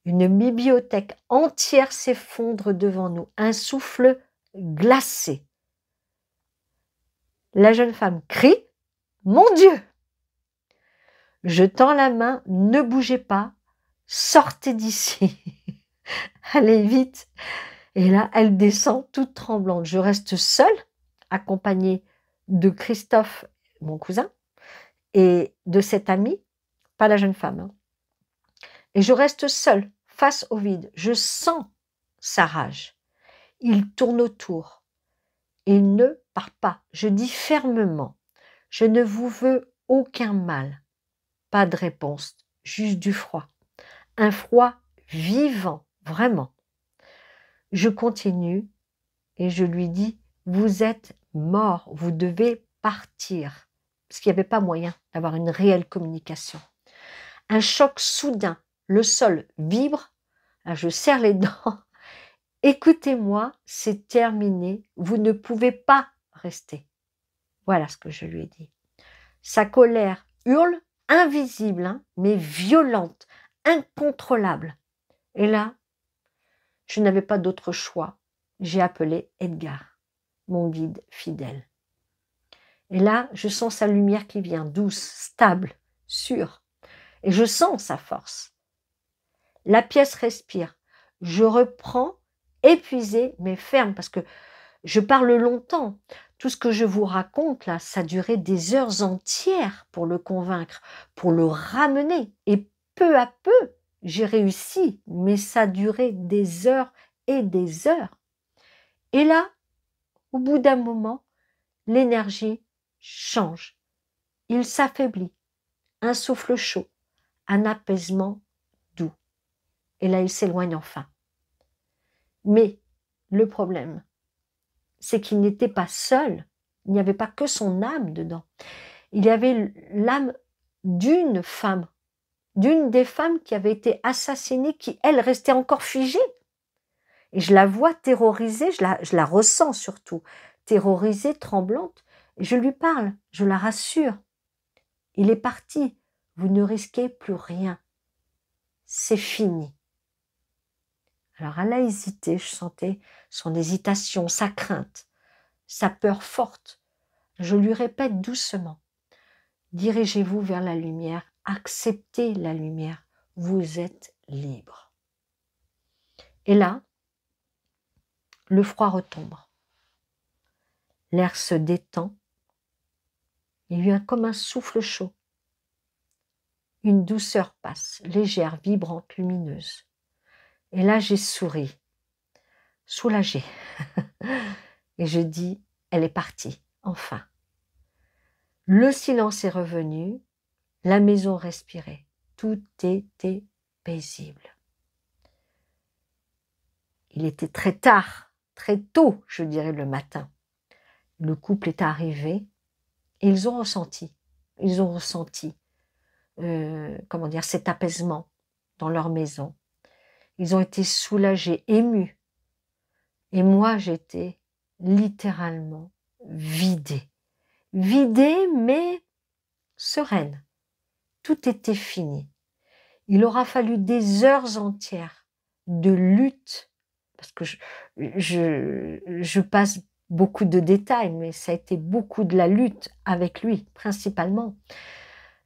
Une bibliothèque entière s'effondre devant nous, un souffle glacé. La jeune femme crie « Mon Dieu !» Je tends la main, ne bougez pas, sortez d'ici. Allez vite. Et là, elle descend toute tremblante. Je reste seule, accompagnée de Christophe, mon cousin, et de cette amie, pas la jeune femme. Hein. Et je reste seule, face au vide. Je sens sa rage. Il tourne autour. Il ne part pas. Je dis fermement, je ne vous veux aucun mal. Pas de réponse, juste du froid. Un froid vivant, vraiment. Je continue et je lui dis, vous êtes mort, vous devez partir. Parce qu'il n'y avait pas moyen d'avoir une réelle communication. Un choc soudain, le sol vibre, là je serre les dents. Écoutez-moi, c'est terminé, vous ne pouvez pas rester. Voilà ce que je lui ai dit. Sa colère hurle, invisible, hein, mais violente, incontrôlable. Et là, je n'avais pas d'autre choix. J'ai appelé Edgar, mon guide fidèle. Et là, je sens sa lumière qui vient, douce, stable, sûre. Et je sens sa force. La pièce respire. Je reprends, épuisée, mais ferme, parce que je parle longtemps. Tout ce que je vous raconte, là, ça durait des heures entières pour le convaincre, pour le ramener. Et peu à peu, j'ai réussi, mais ça durait des heures et des heures. Et là, au bout d'un moment, l'énergie change. Il s'affaiblit. Un souffle chaud, un apaisement doux. Et là, il s'éloigne enfin. Mais le problème, c'est qu'il n'était pas seul. Il n'y avait pas que son âme dedans. Il y avait l'âme d'une femme, d'une des femmes qui avait été assassinée, qui, elle, restait encore figée. Et je la vois terrorisée, je la ressens surtout, terrorisée, tremblante. Et je lui parle, je la rassure. Il est parti, vous ne risquez plus rien. C'est fini. Alors elle a hésité, je sentais son hésitation, sa crainte, sa peur forte. Je lui répète doucement, dirigez-vous vers la lumière, acceptez la lumière, vous êtes libre. Et là, le froid retombe. L'air se détend. Il y a comme un souffle chaud. Une douceur passe, légère, vibrante, lumineuse. Et là, j'ai souri, soulagée. Et je dis, elle est partie, enfin. Le silence est revenu, la maison respirait. Tout était paisible. Il était très tard, très tôt, je dirais, le matin. Le couple est arrivé et ils ont ressenti comment dire, cet apaisement dans leur maison. Ils ont été soulagés, émus. Et moi, j'étais littéralement vidée. Vidée, mais sereine. Tout était fini. Il aura fallu des heures entières de lutte, parce que je passe beaucoup de détails, mais ça a été beaucoup de la lutte avec lui, principalement.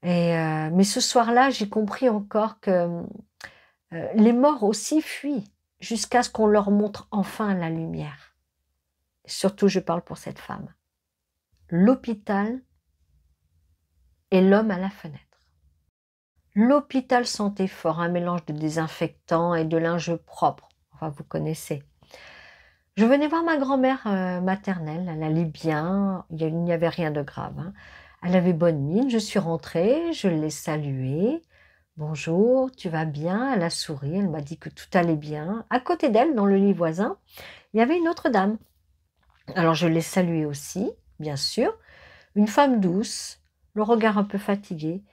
Mais ce soir-là, j'ai compris encore que les morts aussi fuient jusqu'à ce qu'on leur montre enfin la lumière. Surtout, je parle pour cette femme. L'hôpital et l'homme à la fenêtre. L'hôpital sentait fort un mélange de désinfectants et de linge propre. Enfin, vous connaissez. Je venais voir ma grand-mère maternelle. Elle allait bien. Il n'y avait rien de grave. Hein. Elle avait bonne mine. Je suis rentrée. Je l'ai saluée. Bonjour, tu vas bien? Elle a souri. Elle m'a dit que tout allait bien. À côté d'elle, dans le lit voisin, il y avait une autre dame. Alors, je l'ai saluée aussi, bien sûr. Une femme douce, le regard un peu fatigué.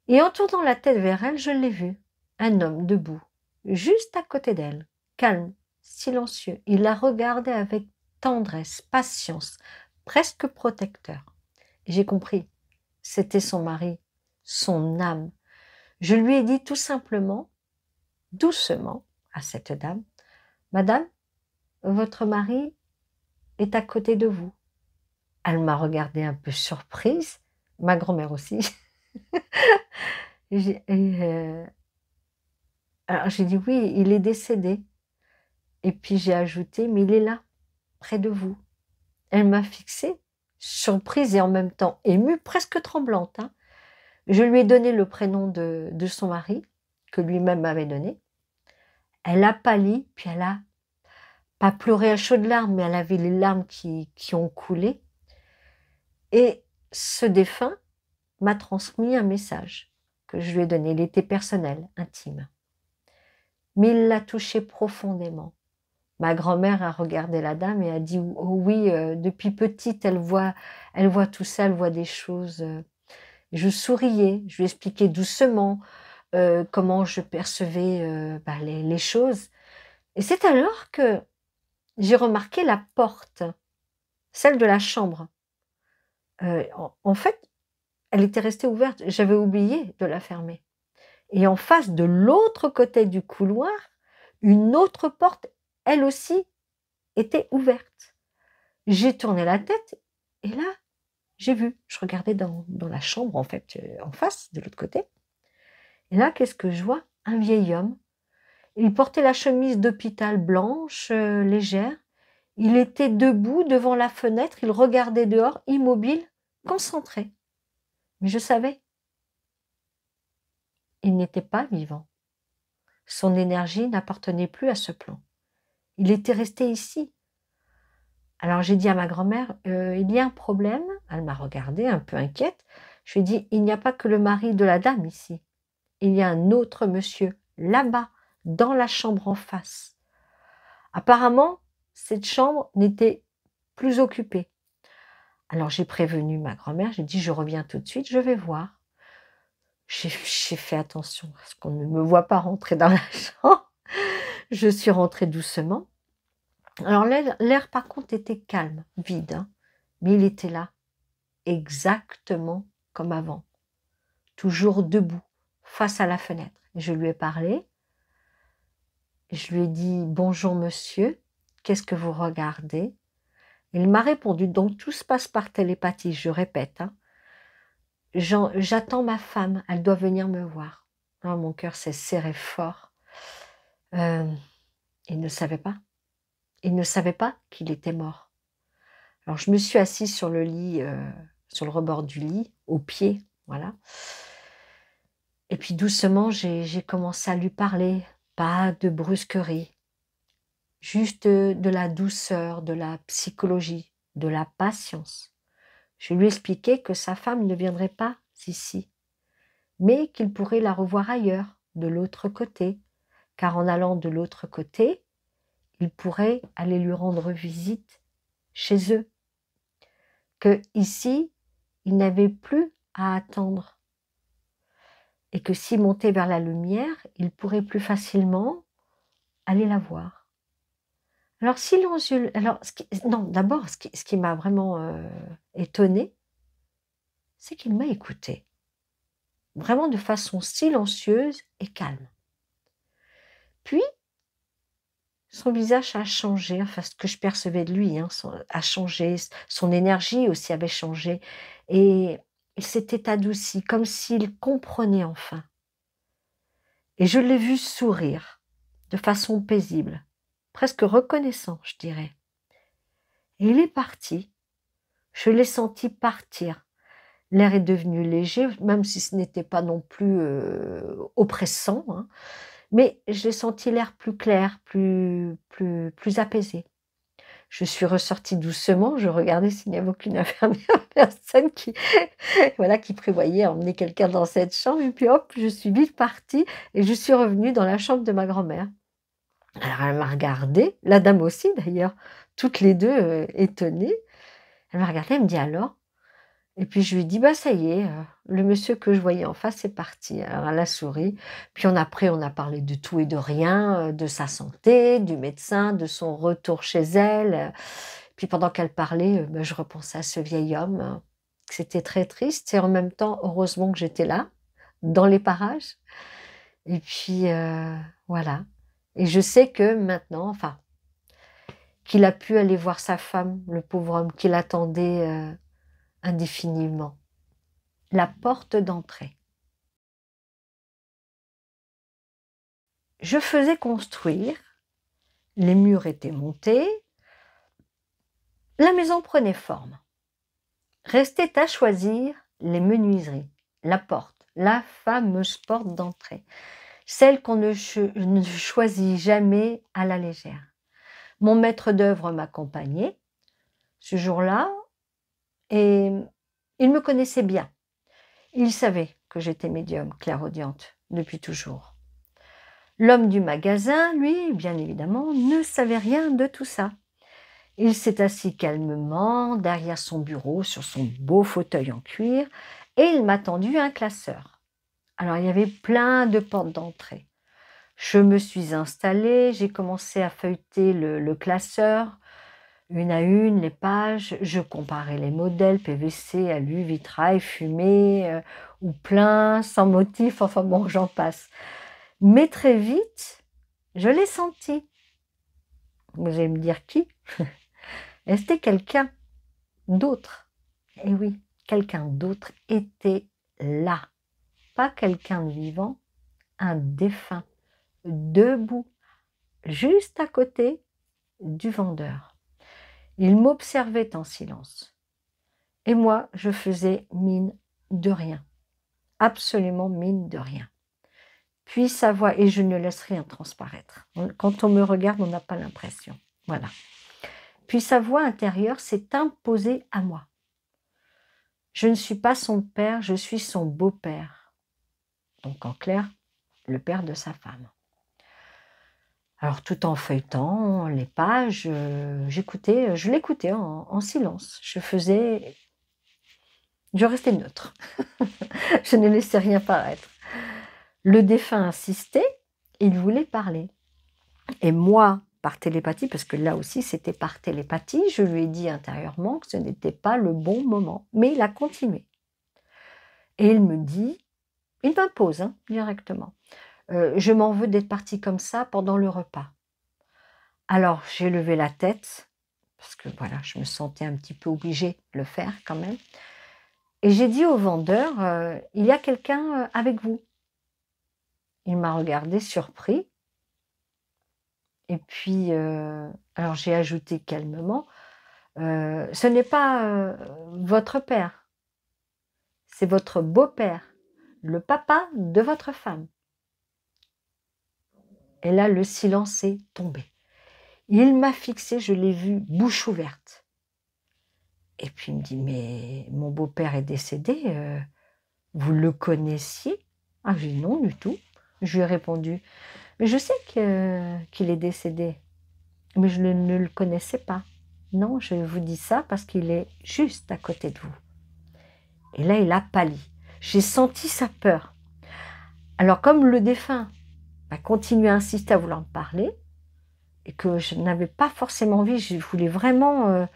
Et en tournant la tête vers elle, je l'ai vu. Un homme debout, juste à côté d'elle, calme, silencieux. Il la regardait avec tendresse, patience, presque protecteur. Et j'ai compris, c'était son mari, son âme. Je lui ai dit tout simplement, doucement à cette dame: «Madame, votre mari est à côté de vous». Elle m'a regardée un peu surprise, ma grand-mère aussi. Alors j'ai dit: «Oui, il est décédé», et puis j'ai ajouté: «Mais il est là, près de vous». Elle m'a fixée, surprise et en même temps émue, presque tremblante, hein. Je lui ai donné le prénom de son mari, que lui-même m'avait donné. Elle a pâli, puis elle a pas pleuré à chaudes larmes, mais elle avait les larmes qui ont coulé, et ce défunt m'a transmis un message que je lui ai donné. Il était personnel, intime, mais il l'a touché profondément. Ma grand-mère a regardé la dame et a dit: «Oh oui, depuis petite, elle voit tout ça, elle voit des choses», Je souriais, je lui expliquais doucement, comment je percevais, bah, les choses, et c'est alors que j'ai remarqué la porte, celle de la chambre. En fait, elle était restée ouverte, j'avais oublié de la fermer, et en face, de l'autre côté du couloir, une autre porte, elle aussi, était ouverte. J'ai tourné la tête et là, j'ai vu. Je regardais dans la chambre, en fait, en face, de l'autre côté, et là, qu'est-ce que je vois? Un vieil homme. Il portait la chemise d'hôpital blanche, légère. Il était debout devant la fenêtre, il regardait dehors, immobile, concentré. Mais je savais, il n'était pas vivant. Son énergie n'appartenait plus à ce plan. Il était resté ici. Alors j'ai dit à ma grand-mère: «Il y a un problème?» Elle m'a regardée un peu inquiète. Je lui ai dit: «Il n'y a pas que le mari de la dame ici. Il y a un autre monsieur, là-bas, dans la chambre en face. Apparemment, cette chambre n'était plus occupée». Alors j'ai prévenu ma grand-mère, j'ai dit: «Je reviens tout de suite, je vais voir». J'ai fait attention à ce qu'on ne me voit pas rentrer dans la chambre. Je suis rentrée doucement. Alors l'air par contre était calme, vide, hein, mais il était là, exactement comme avant, toujours debout, face à la fenêtre. Je lui ai parlé, je lui ai dit: «Bonjour monsieur, qu'est-ce que vous regardez?» Il m'a répondu, donc tout se passe par télépathie, je répète, hein: «J'attends ma femme, elle doit venir me voir». Ah, mon cœur s'est serré fort. Hem, il ne savait pas. Il ne savait pas qu'il était mort. Alors je me suis assise sur le lit, sur le rebord du lit, au pied, voilà, et puis doucement j'ai commencé à lui parler, pas de brusquerie, juste, de la douceur, de la psychologie, de la patience. Je lui expliquais que sa femme ne viendrait pas ici, mais qu'il pourrait la revoir ailleurs, de l'autre côté, car en allant de l'autre côté, il pourrait aller lui rendre visite chez eux. Que ici, il n'avait plus à attendre, et que s'il montait vers la lumière, il pourrait plus facilement aller la voir. Alors silencieux, alors non, d'abord ce qui m'a vraiment, étonnée, c'est qu'il m'a écoutée, vraiment de façon silencieuse et calme. Puis son visage a changé, enfin ce que je percevais de lui, hein, a changé, son énergie aussi avait changé, et il s'était adouci, comme s'il comprenait enfin. Et je l'ai vu sourire, de façon paisible, presque reconnaissant, je dirais. Et il est parti. Je l'ai senti partir. L'air est devenu léger, même si ce n'était pas non plus oppressant, hein, mais j'ai senti l'air plus clair, plus apaisé. Je suis ressortie doucement, je regardais s'il n'y avait aucune infirmière, personne qui voilà, qui prévoyait emmener quelqu'un dans cette chambre, et puis hop, je suis vite partie et je suis revenue dans la chambre de ma grand-mère. Alors elle m'a regardée, la dame aussi d'ailleurs, toutes les 2 étonnées. Elle m'a regardée, elle me dit: «Alors?» Et puis je lui ai dit: «Bah ça y est, le monsieur que je voyais en face est parti». Alors elle a souri, puis on a parlé de tout et de rien, de sa santé, du médecin, de son retour chez elle, puis pendant qu'elle parlait, bah, je repensais à ce vieil homme, que c'était très triste, et en même temps, heureusement que j'étais là, dans les parages, Et puis, voilà. Et je sais que maintenant, enfin, qu'il a pu aller voir sa femme, le pauvre homme, qui l'attendait indéfiniment. La porte d'entrée. Je faisais construire, les murs étaient montés, la maison prenait forme. Restait à choisir les menuiseries, la porte, la fameuse porte d'entrée, celle qu'on ne choisit jamais à la légère. Mon maître d'œuvre m'accompagnait ce jour-là et il me connaissait bien. Il savait que j'étais médium clairaudiente depuis toujours. L'homme du magasin, lui, bien évidemment, ne savait rien de tout ça. Il s'est assis calmement derrière son bureau sur son beau fauteuil en cuir et il m'a tendu un classeur. Alors il y avait plein de portes d'entrée. Je me suis installée, j'ai commencé à feuilleter le classeur, une à une, les pages, je comparais les modèles PVC, alu, vitrail, fumé ou plein, sans motif, enfin bon, j'en passe. Mais très vite, je l'ai senti. Vous allez me dire qui? Et c'était quelqu'un d'autre. Et oui, quelqu'un d'autre était là. Pas quelqu'un de vivant, un défunt, debout, juste à côté du vendeur. Il m'observait en silence. Et moi, je faisais mine de rien. Absolument mine de rien. Puis sa voix, et je ne laisse rien transparaître. Quand on me regarde, on n'a pas l'impression. Voilà. Puis sa voix intérieure s'est imposée à moi. Je ne suis pas son père, je suis son beau-père. Donc en clair, le père de sa femme. Alors tout en feuilletant les pages, je l'écoutais en silence. Je restais neutre. Je ne laissais rien paraître. Le défunt insistait, il voulait parler. Et moi, par télépathie, parce que là aussi c'était par télépathie, je lui ai dit intérieurement que ce n'était pas le bon moment. Mais il a continué. Et il me dit, il m'impose directement. Je m'en veux d'être partie comme ça pendant le repas. Alors j'ai levé la tête, parce que voilà, je me sentais un petit peu obligée de le faire quand même. Et j'ai dit au vendeur, il y a quelqu'un avec vous? Il m'a regardé surpris. Et puis, alors j'ai ajouté calmement, ce n'est pas votre père, c'est votre beau-père, le papa de votre femme. Et là, le silence est tombé. Il m'a fixé, je l'ai vu, bouche ouverte. Et puis il me dit, mais mon beau-père est décédé, vous le connaissiez? Ah, j'ai dit non du tout. Je lui ai répondu, mais je sais qu'il est décédé, mais je ne le connaissais pas. Non, je vous dis ça parce qu'il est juste à côté de vous. Et là, il a pâli. J'ai senti sa peur. Alors, comme le défunt a continué à insister à vouloir me parler, et que je n'avais pas forcément envie, je voulais vraiment...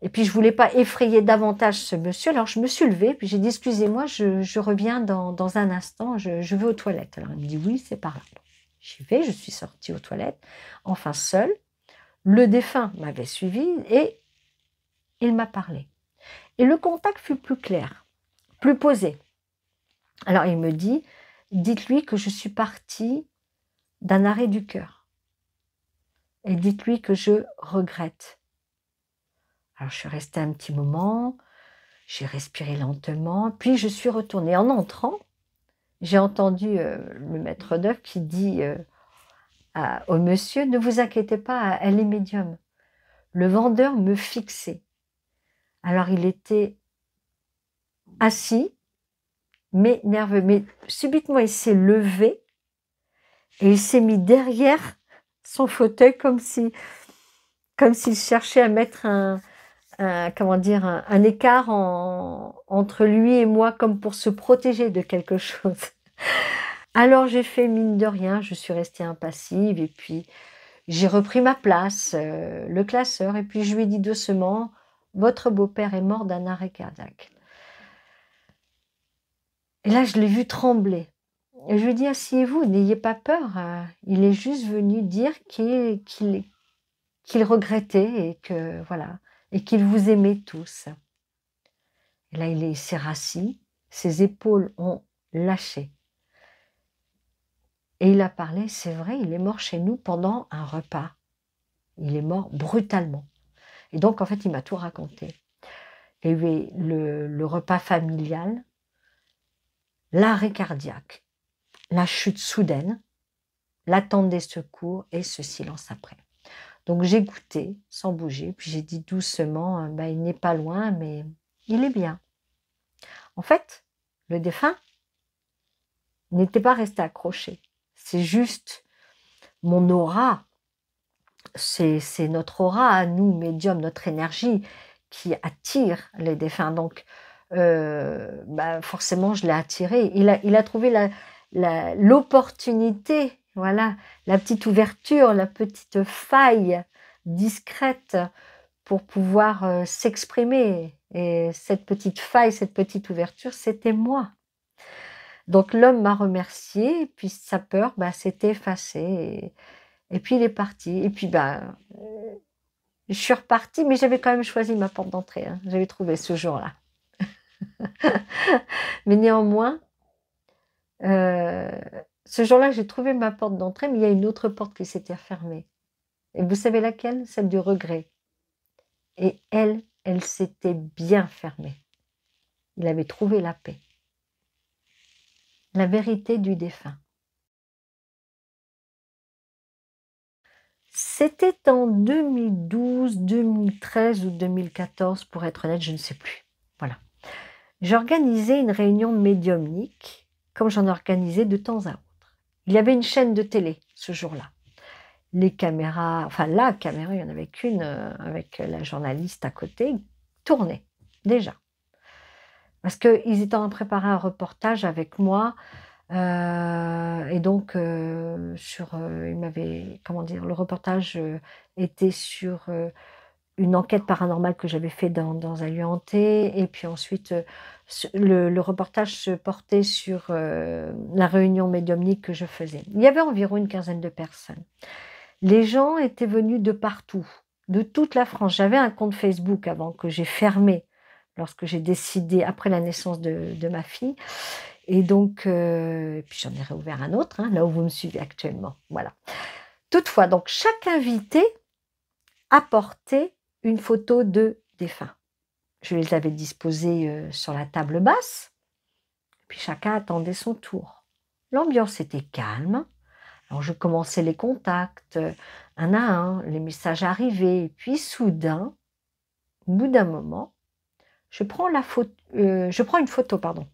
et puis, je ne voulais pas effrayer davantage ce monsieur. Alors, je me suis levée, puis j'ai dit, excusez-moi, je reviens dans un instant, je vais aux toilettes. Alors, il me dit, oui, c'est par là. J'y vais, je suis sortie aux toilettes, enfin seule. Le défunt m'avait suivi et il m'a parlé. Et le contact fut plus clair, plus posé. Alors, il me dit, dites-lui que je suis partie d'un arrêt du cœur. Et dites-lui que je regrette. Alors, je suis restée un petit moment, j'ai respiré lentement, puis je suis retournée. En entrant, j'ai entendu le maître d'œuvre qui dit au monsieur, ne vous inquiétez pas, elle est médium. Le vendeur me fixait. Alors, il était assis, mais nerveux. Mais subitement, il s'est levé et il s'est mis derrière son fauteuil comme s'il cherchait à mettre comment dire, un écart entre lui et moi, comme pour se protéger de quelque chose. Alors j'ai fait mine de rien, je suis restée impassive et puis j'ai repris ma place, le classeur, et puis je lui ai dit doucement, votre beau-père est mort d'un arrêt cardiaque. Et là, je l'ai vu trembler. Et je lui dis: «Asseyez-vous, n'ayez pas peur, il est juste venu dire qu'il regrettait et que voilà et qu'il vous aimait tous». Et là, il s'est rassis, ses épaules ont lâché et il a parlé, c'est vrai, il est mort chez nous pendant un repas. Il est mort brutalement et donc en fait, il m'a tout raconté. Et oui, le repas familial, l'arrêt cardiaque, la chute soudaine, l'attente des secours et ce silence après. Donc j'ai goûté sans bouger, puis j'ai dit doucement, bah, il n'est pas loin, mais il est bien. En fait, le défunt n'était pas resté accroché. C'est juste mon aura, c'est notre aura à nous, médiums, notre énergie qui attire les défunts. Donc, bah, forcément, je l'ai attiré. Il a trouvé l'opportunité, voilà, la petite ouverture, la petite faille discrète pour pouvoir s'exprimer. Et cette petite faille, cette petite ouverture, c'était moi. Donc l'homme m'a remercié, et puis sa peur bah, s'est effacée, et puis il est parti. Et puis bah, je suis repartie, mais j'avais quand même choisi ma porte d'entrée, hein. J'avais trouvé ce jour-là. Mais néanmoins, euh, ce jour-là, j'ai trouvé ma porte d'entrée, mais il y a une autre porte qui s'était refermée. Et vous savez laquelle? Celle du regret. Et elle s'était bien fermée. Il avait trouvé la paix. La vérité du défunt. C'était en 2012, 2013 ou 2014, pour être honnête, je ne sais plus. Voilà. J'organisais une réunion médiumnique, comme j'en organisais de temps à autre. Il y avait une chaîne de télé ce jour-là. Les caméras, enfin la caméra, il n'y en avait qu'une, avec la journaliste à côté, tournait déjà. Parce qu'ils étaient en train de préparer un reportage avec moi. Et donc, il m'avait, comment dire, le reportage était sur une enquête paranormale que j'avais fait dans un lieu hanté. Et puis ensuite, le reportage se portait sur la réunion médiumnique que je faisais. Il y avait environ une quinzaine de personnes. Les gens étaient venus de partout, de toute la France. J'avais un compte Facebook avant que j'ai fermé lorsque j'ai décidé, après la naissance de ma fille. Et donc, puis j'en ai réouvert un autre, hein, là où vous me suivez actuellement. Voilà. Toutefois, donc chaque invité apportait une photo de défunt. Je les avais disposées sur la table basse, puis chacun attendait son tour. L'ambiance était calme. Alors je commençais les contacts, un à un, les messages arrivaient, et puis soudain, au bout d'un moment, je prends une photo, pardon.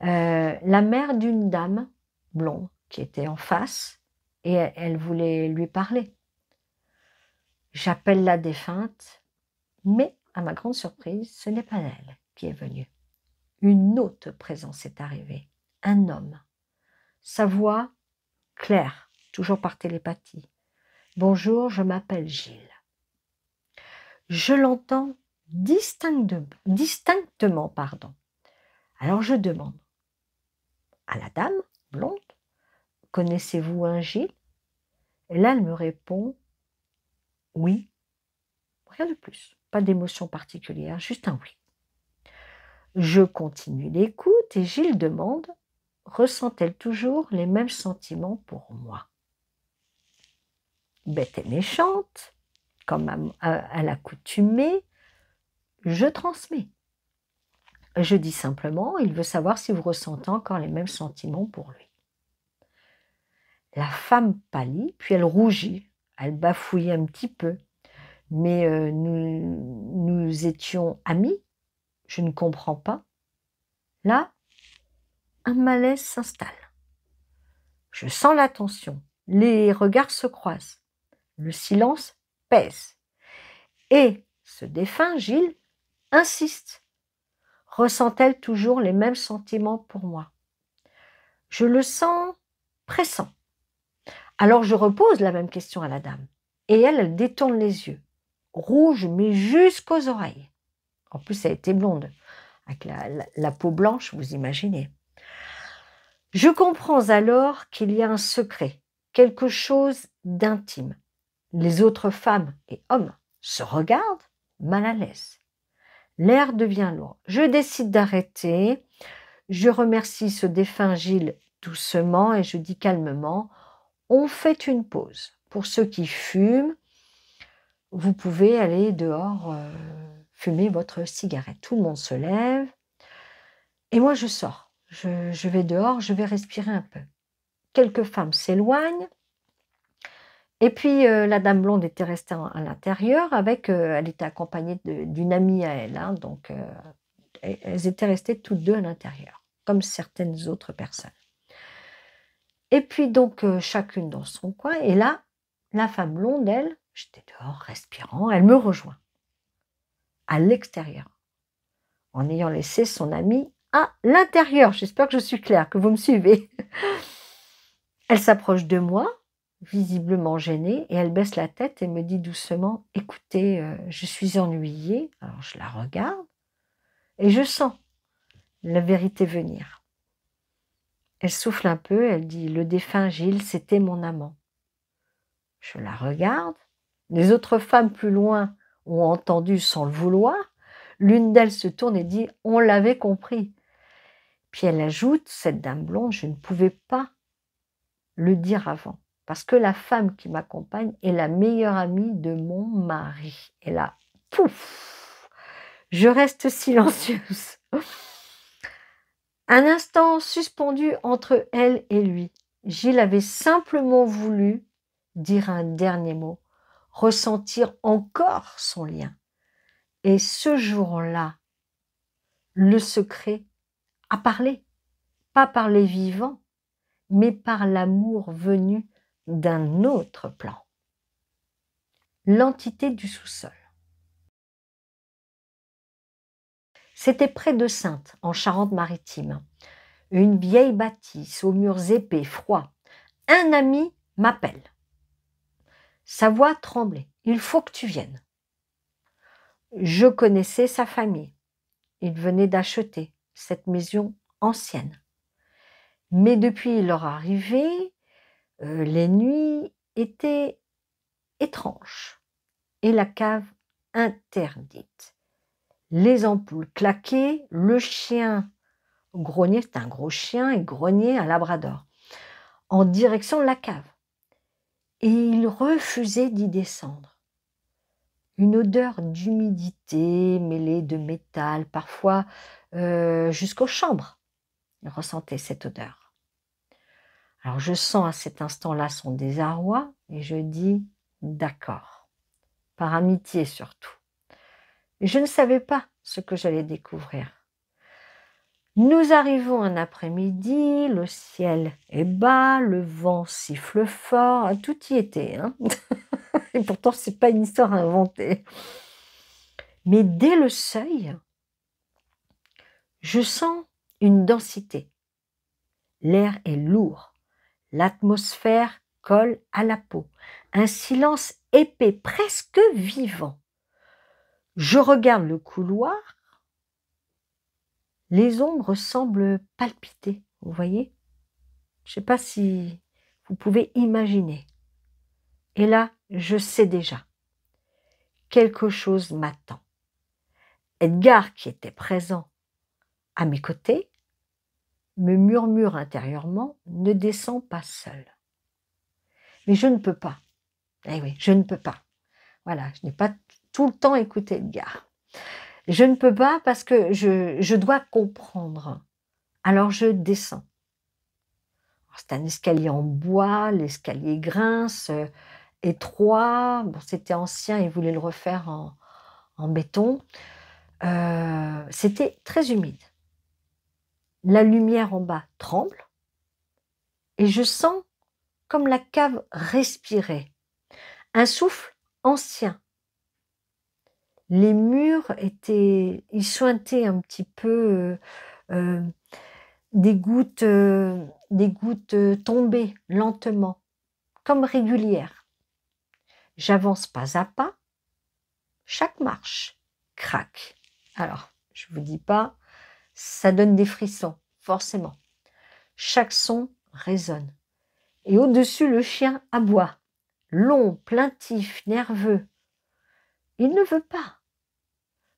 La mère d'une dame blonde qui était en face et elle voulait lui parler. J'appelle la défunte, mais à ma grande surprise, ce n'est pas elle qui est venue. Une autre présence est arrivée, un homme. Sa voix claire, toujours par télépathie. Bonjour, je m'appelle Gilles. Je l'entends distinctement, pardon. Alors je demande à la dame blonde, connaissez-vous un Gilles? Et là, elle me répond, oui, rien de plus, pas d'émotion particulière, juste un oui. Je continue l'écoute et Gilles demande, ressent-elle toujours les mêmes sentiments pour moi? Bête et méchante, comme à l'accoutumée, je transmets. Je dis simplement, il veut savoir si vous ressentez encore les mêmes sentiments pour lui. La femme pâlit, puis elle rougit, elle bafouille un petit peu. Mais nous étions amis, je ne comprends pas. Là, un malaise s'installe. Je sens la tension, les regards se croisent, le silence pèse. Et ce défunt, Gilles, insiste. Ressent-elle toujours les mêmes sentiments pour moi? Je le sens pressant. Alors je repose la même question à la dame. Et elle détourne les yeux, rouge mais jusqu'aux oreilles. En plus, elle était blonde, avec la peau blanche, vous imaginez. Je comprends alors qu'il y a un secret, quelque chose d'intime. Les autres femmes et hommes se regardent mal à l'aise. L'air devient lourd. Je décide d'arrêter. Je remercie ce défunt Gilles doucement et je dis calmement, on fait une pause. Pour ceux qui fument, vous pouvez aller dehors fumer votre cigarette. Tout le monde se lève et moi je sors. Je vais dehors, je vais respirer un peu. Quelques femmes s'éloignent et puis la dame blonde était restée à l'intérieur avec, elle était accompagnée d'une amie à elle, hein, donc elles étaient restées toutes deux à l'intérieur, comme certaines autres personnes. Et puis donc chacune dans son coin et là, la femme blonde, elle, j'étais dehors respirant, elle me rejoint à l'extérieur, en ayant laissé son amie à l'intérieur. J'espère que je suis claire, que vous me suivez. Elle s'approche de moi, visiblement gênée, et elle baisse la tête et me dit doucement, écoutez, je suis ennuyée. Alors je la regarde et je sens la vérité venir. Elle souffle un peu, elle dit, le défunt Gilles, c'était mon amant. Je la regarde. Les autres femmes plus loin ont entendu sans le vouloir. L'une d'elles se tourne et dit « On l'avait compris ». Puis elle ajoute, cette dame blonde, je ne pouvais pas le dire avant, parce que la femme qui m'accompagne est la meilleure amie de mon mari. Et là, pouf, je reste silencieuse. Un instant suspendu entre elle et lui. Gilles avait simplement voulu dire un dernier mot, ressentir encore son lien. Et ce jour-là, le secret a parlé, pas par les vivants, mais par l'amour venu d'un autre plan. L'entité du sous-sol. C'était près de Saintes, en Charente-Maritime. Une vieille bâtisse aux murs épais, froids. Un ami m'appelle. Sa voix tremblait. « Il faut que tu viennes. » Je connaissais sa famille. Il venait d'acheter cette maison ancienne. Mais depuis leur arrivée, les nuits étaient étranges et la cave interdite. Les ampoules claquaient, le chien grognait, c'est un gros chien, il grognait un labrador, en direction de la cave. Et il refusait d'y descendre. Une odeur d'humidité mêlée de métal, parfois jusqu'aux chambres. Il ressentait cette odeur. Alors je sens à cet instant-là son désarroi et je dis « d'accord », par amitié surtout. Et je ne savais pas ce que j'allais découvrir. Nous arrivons un après-midi, le ciel est bas, le vent siffle fort, tout y était, hein. Et pourtant ce n'est pas une histoire inventée. Mais dès le seuil, je sens une densité. L'air est lourd. L'atmosphère colle à la peau. Un silence épais, presque vivant. Je regarde le couloir. Les ombres semblent palpiter, vous voyez? Je ne sais pas si vous pouvez imaginer. Et là, je sais déjà. Quelque chose m'attend. Edgar, qui était présent à mes côtés, me murmure intérieurement, ne descends pas seul. Mais je ne peux pas. Eh oui, je ne peux pas. Voilà, je n'ai pas tout le temps écouté Edgar. Je ne peux pas parce que je dois comprendre. Alors je descends. C'est un escalier en bois, l'escalier grince, étroit. Bon, c'était ancien, ils voulaient le refaire en béton. C'était très humide. La lumière en bas tremble et je sens comme la cave respirait. Un souffle ancien. Les murs ils suintaient un petit peu, des gouttes tombées lentement, comme régulières. J'avance pas à pas, chaque marche craque. Alors, je ne vous dis pas, ça donne des frissons, forcément. Chaque son résonne. Et au-dessus, le chien aboie, long, plaintif, nerveux. Il ne veut pas.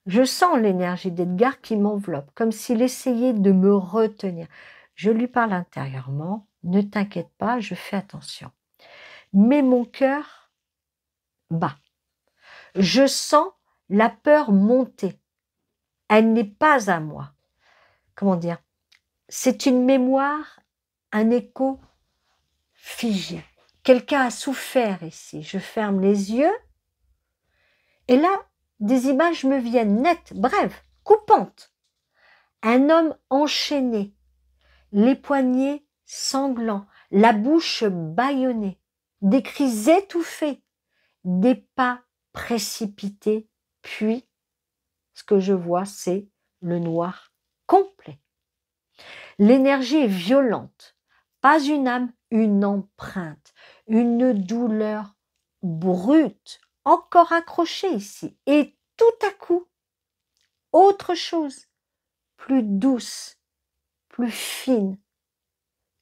Je sens l'énergie d'Edgar qui m'enveloppe, comme s'il essayait de me retenir. Je lui parle intérieurement, ne t'inquiète pas, je fais attention. Mais mon cœur bat. Je sens la peur monter. Elle n'est pas à moi. Comment dire? C'est une mémoire, un écho figé. Quelqu'un a souffert ici. Je ferme les yeux et là, des images me viennent nettes, brèves, coupantes. Un homme enchaîné, les poignets sanglants, la bouche bâillonnée, des cris étouffés, des pas précipités, puis ce que je vois, c'est le noir complet. L'énergie est violente, pas une âme, une empreinte, une douleur brute, encore accrochée ici, et tout à coup, autre chose, plus douce, plus fine,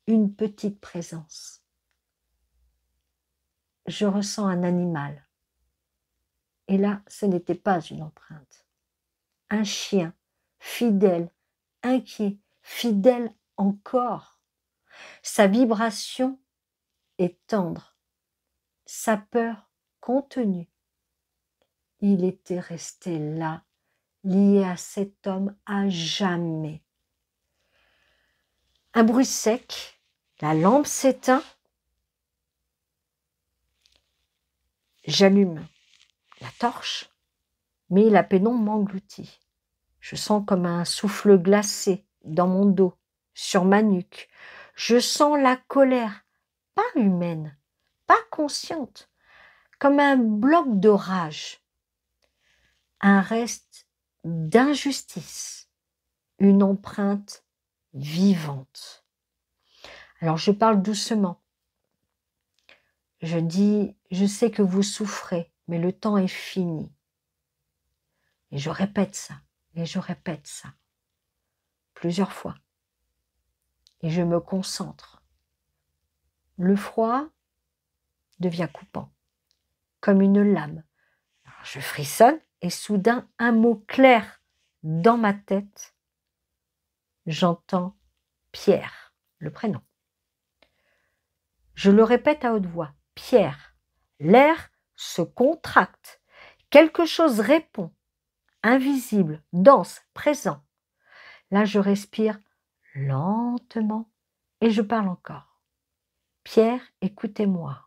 une petite présence. Je ressens un animal. Et là, ce n'était pas une empreinte. Un chien, fidèle, inquiet, fidèle encore. Sa vibration est tendre, sa peur contenue. Il était resté là, lié à cet homme à jamais. Un bruit sec, la lampe s'éteint. J'allume la torche, mais la pénombre m'engloutit. Je sens comme un souffle glacé dans mon dos, sur ma nuque. Je sens la colère, pas humaine, pas consciente, comme un bloc de rage. Un reste d'injustice, une empreinte vivante. Alors je parle doucement. Je dis, je sais que vous souffrez, mais le temps est fini. Et je répète ça, et je répète ça, plusieurs fois. Et je me concentre. Le froid devient coupant, comme une lame. Alors je frissonne, et soudain, un mot clair dans ma tête. J'entends Pierre, le prénom. Je le répète à haute voix, Pierre. L'air se contracte. Quelque chose répond, invisible, dense, présent. Là, je respire lentement et je parle encore. Pierre, écoutez-moi.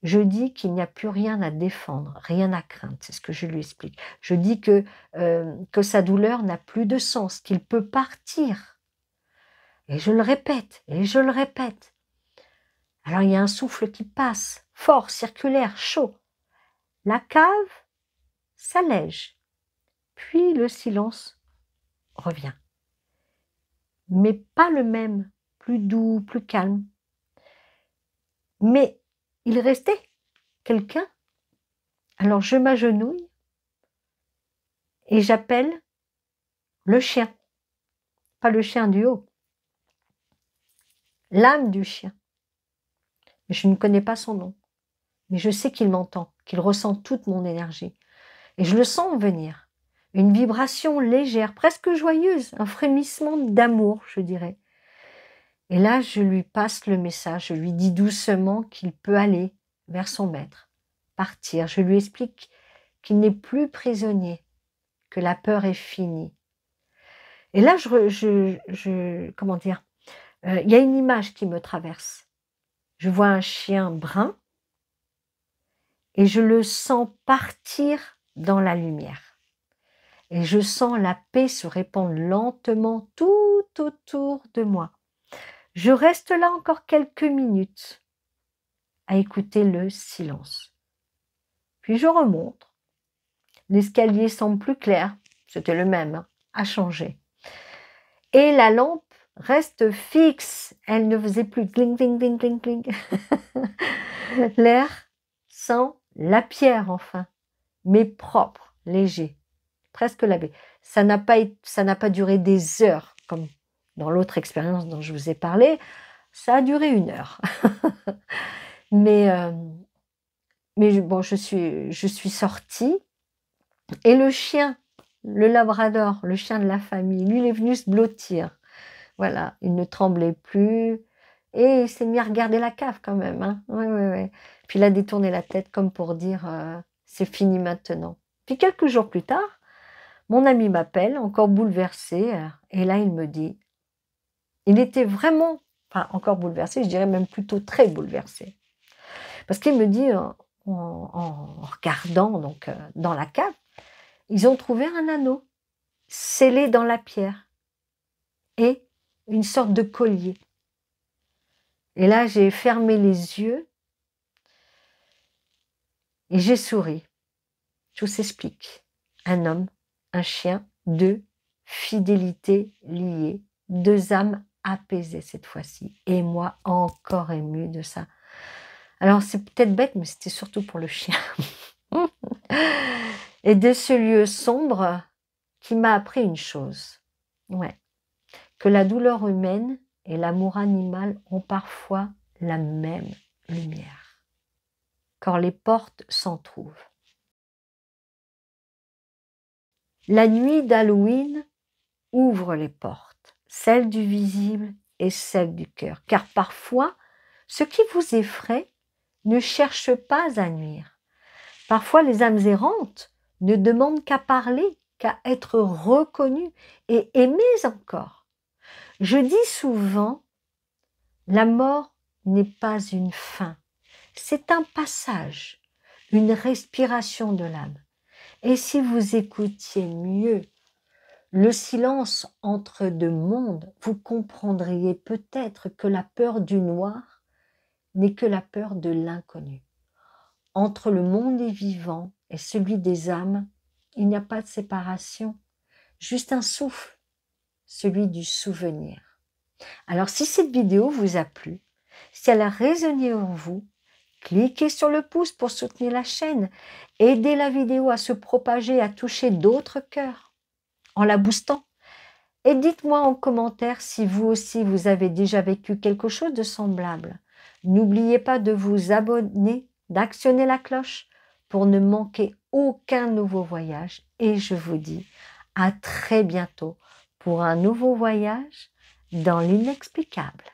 Je dis qu'il n'y a plus rien à défendre, rien à craindre, c'est ce que je lui explique. Je dis que sa douleur n'a plus de sens, qu'il peut partir. Et je le répète, et je le répète. Alors il y a un souffle qui passe, fort, circulaire, chaud. La cave s'allège, puis le silence revient. Mais pas le même, plus doux, plus calme. Mais il restait quelqu'un. Alors je m'agenouille et j'appelle le chien, pas le chien du haut, l'âme du chien. Mais je ne connais pas son nom, mais je sais qu'il m'entend, qu'il ressent toute mon énergie. Et je le sens venir, une vibration légère, presque joyeuse, un frémissement d'amour, je dirais. Et là, je lui passe le message, je lui dis doucement qu'il peut aller vers son maître, partir. Je lui explique qu'il n'est plus prisonnier, que la peur est finie. Et là, comment dire, il y a une image qui me traverse. Je vois un chien brun et je le sens partir dans la lumière. Et je sens la paix se répandre lentement tout autour de moi. Je reste là encore quelques minutes à écouter le silence. Puis je remonte. L'escalier semble plus clair, c'était le même, hein, a changé. Et la lampe reste fixe, elle ne faisait plus cling, cling, cling, cling, cling. L'air sent la pierre enfin, mais propre, léger, presque lavé. Ça n'a pas duré des heures comme dans l'autre expérience dont je vous ai parlé, ça a duré 1 heure. Mais, bon, je suis sortie et le chien, le labrador, le chien de la famille, lui, il est venu se blottir. Voilà, il ne tremblait plus et il s'est mis à regarder la cave quand même, hein. Ouais, ouais, ouais. Puis il a détourné la tête comme pour dire, «C'est fini maintenant». Puis quelques jours plus tard, mon ami m'appelle, encore bouleversé, et là il me dit il était vraiment, enfin encore bouleversé, je dirais même plutôt très bouleversé. Parce qu'il me dit, en regardant donc, dans la cave, ils ont trouvé un anneau scellé dans la pierre et une sorte de collier. Et là, j'ai fermé les yeux et j'ai souri. Tout s'explique. Un homme, un chien, 2 fidélités liées, 2 âmes apaisées cette fois-ci. Et moi, encore émue de ça. Alors, c'est peut-être bête, mais c'était surtout pour le chien. Et de ce lieu sombre qui m'a appris une chose. Ouais. Que la douleur humaine et l'amour animal ont parfois la même lumière. Quand les portes s'entrouvent. La nuit d'Halloween ouvre les portes, celle du visible et celle du cœur. Car parfois, ce qui vous effraie ne cherche pas à nuire. Parfois, les âmes errantes ne demandent qu'à parler, qu'à être reconnues et aimées encore. Je dis souvent, la mort n'est pas une fin, c'est un passage, une respiration de l'âme. Et si vous écoutiez mieux le silence entre 2 mondes, vous comprendriez peut-être que la peur du noir n'est que la peur de l'inconnu. Entre le monde des vivants et celui des âmes, il n'y a pas de séparation, juste un souffle, celui du souvenir. Alors si cette vidéo vous a plu, si elle a résonné en vous, cliquez sur le pouce pour soutenir la chaîne, aidez la vidéo à se propager, à toucher d'autres cœurs en la boostant. Et dites-moi en commentaire si vous aussi vous avez déjà vécu quelque chose de semblable. N'oubliez pas de vous abonner, d'actionner la cloche pour ne manquer aucun nouveau voyage. Et je vous dis à très bientôt pour un nouveau voyage dans l'inexplicable.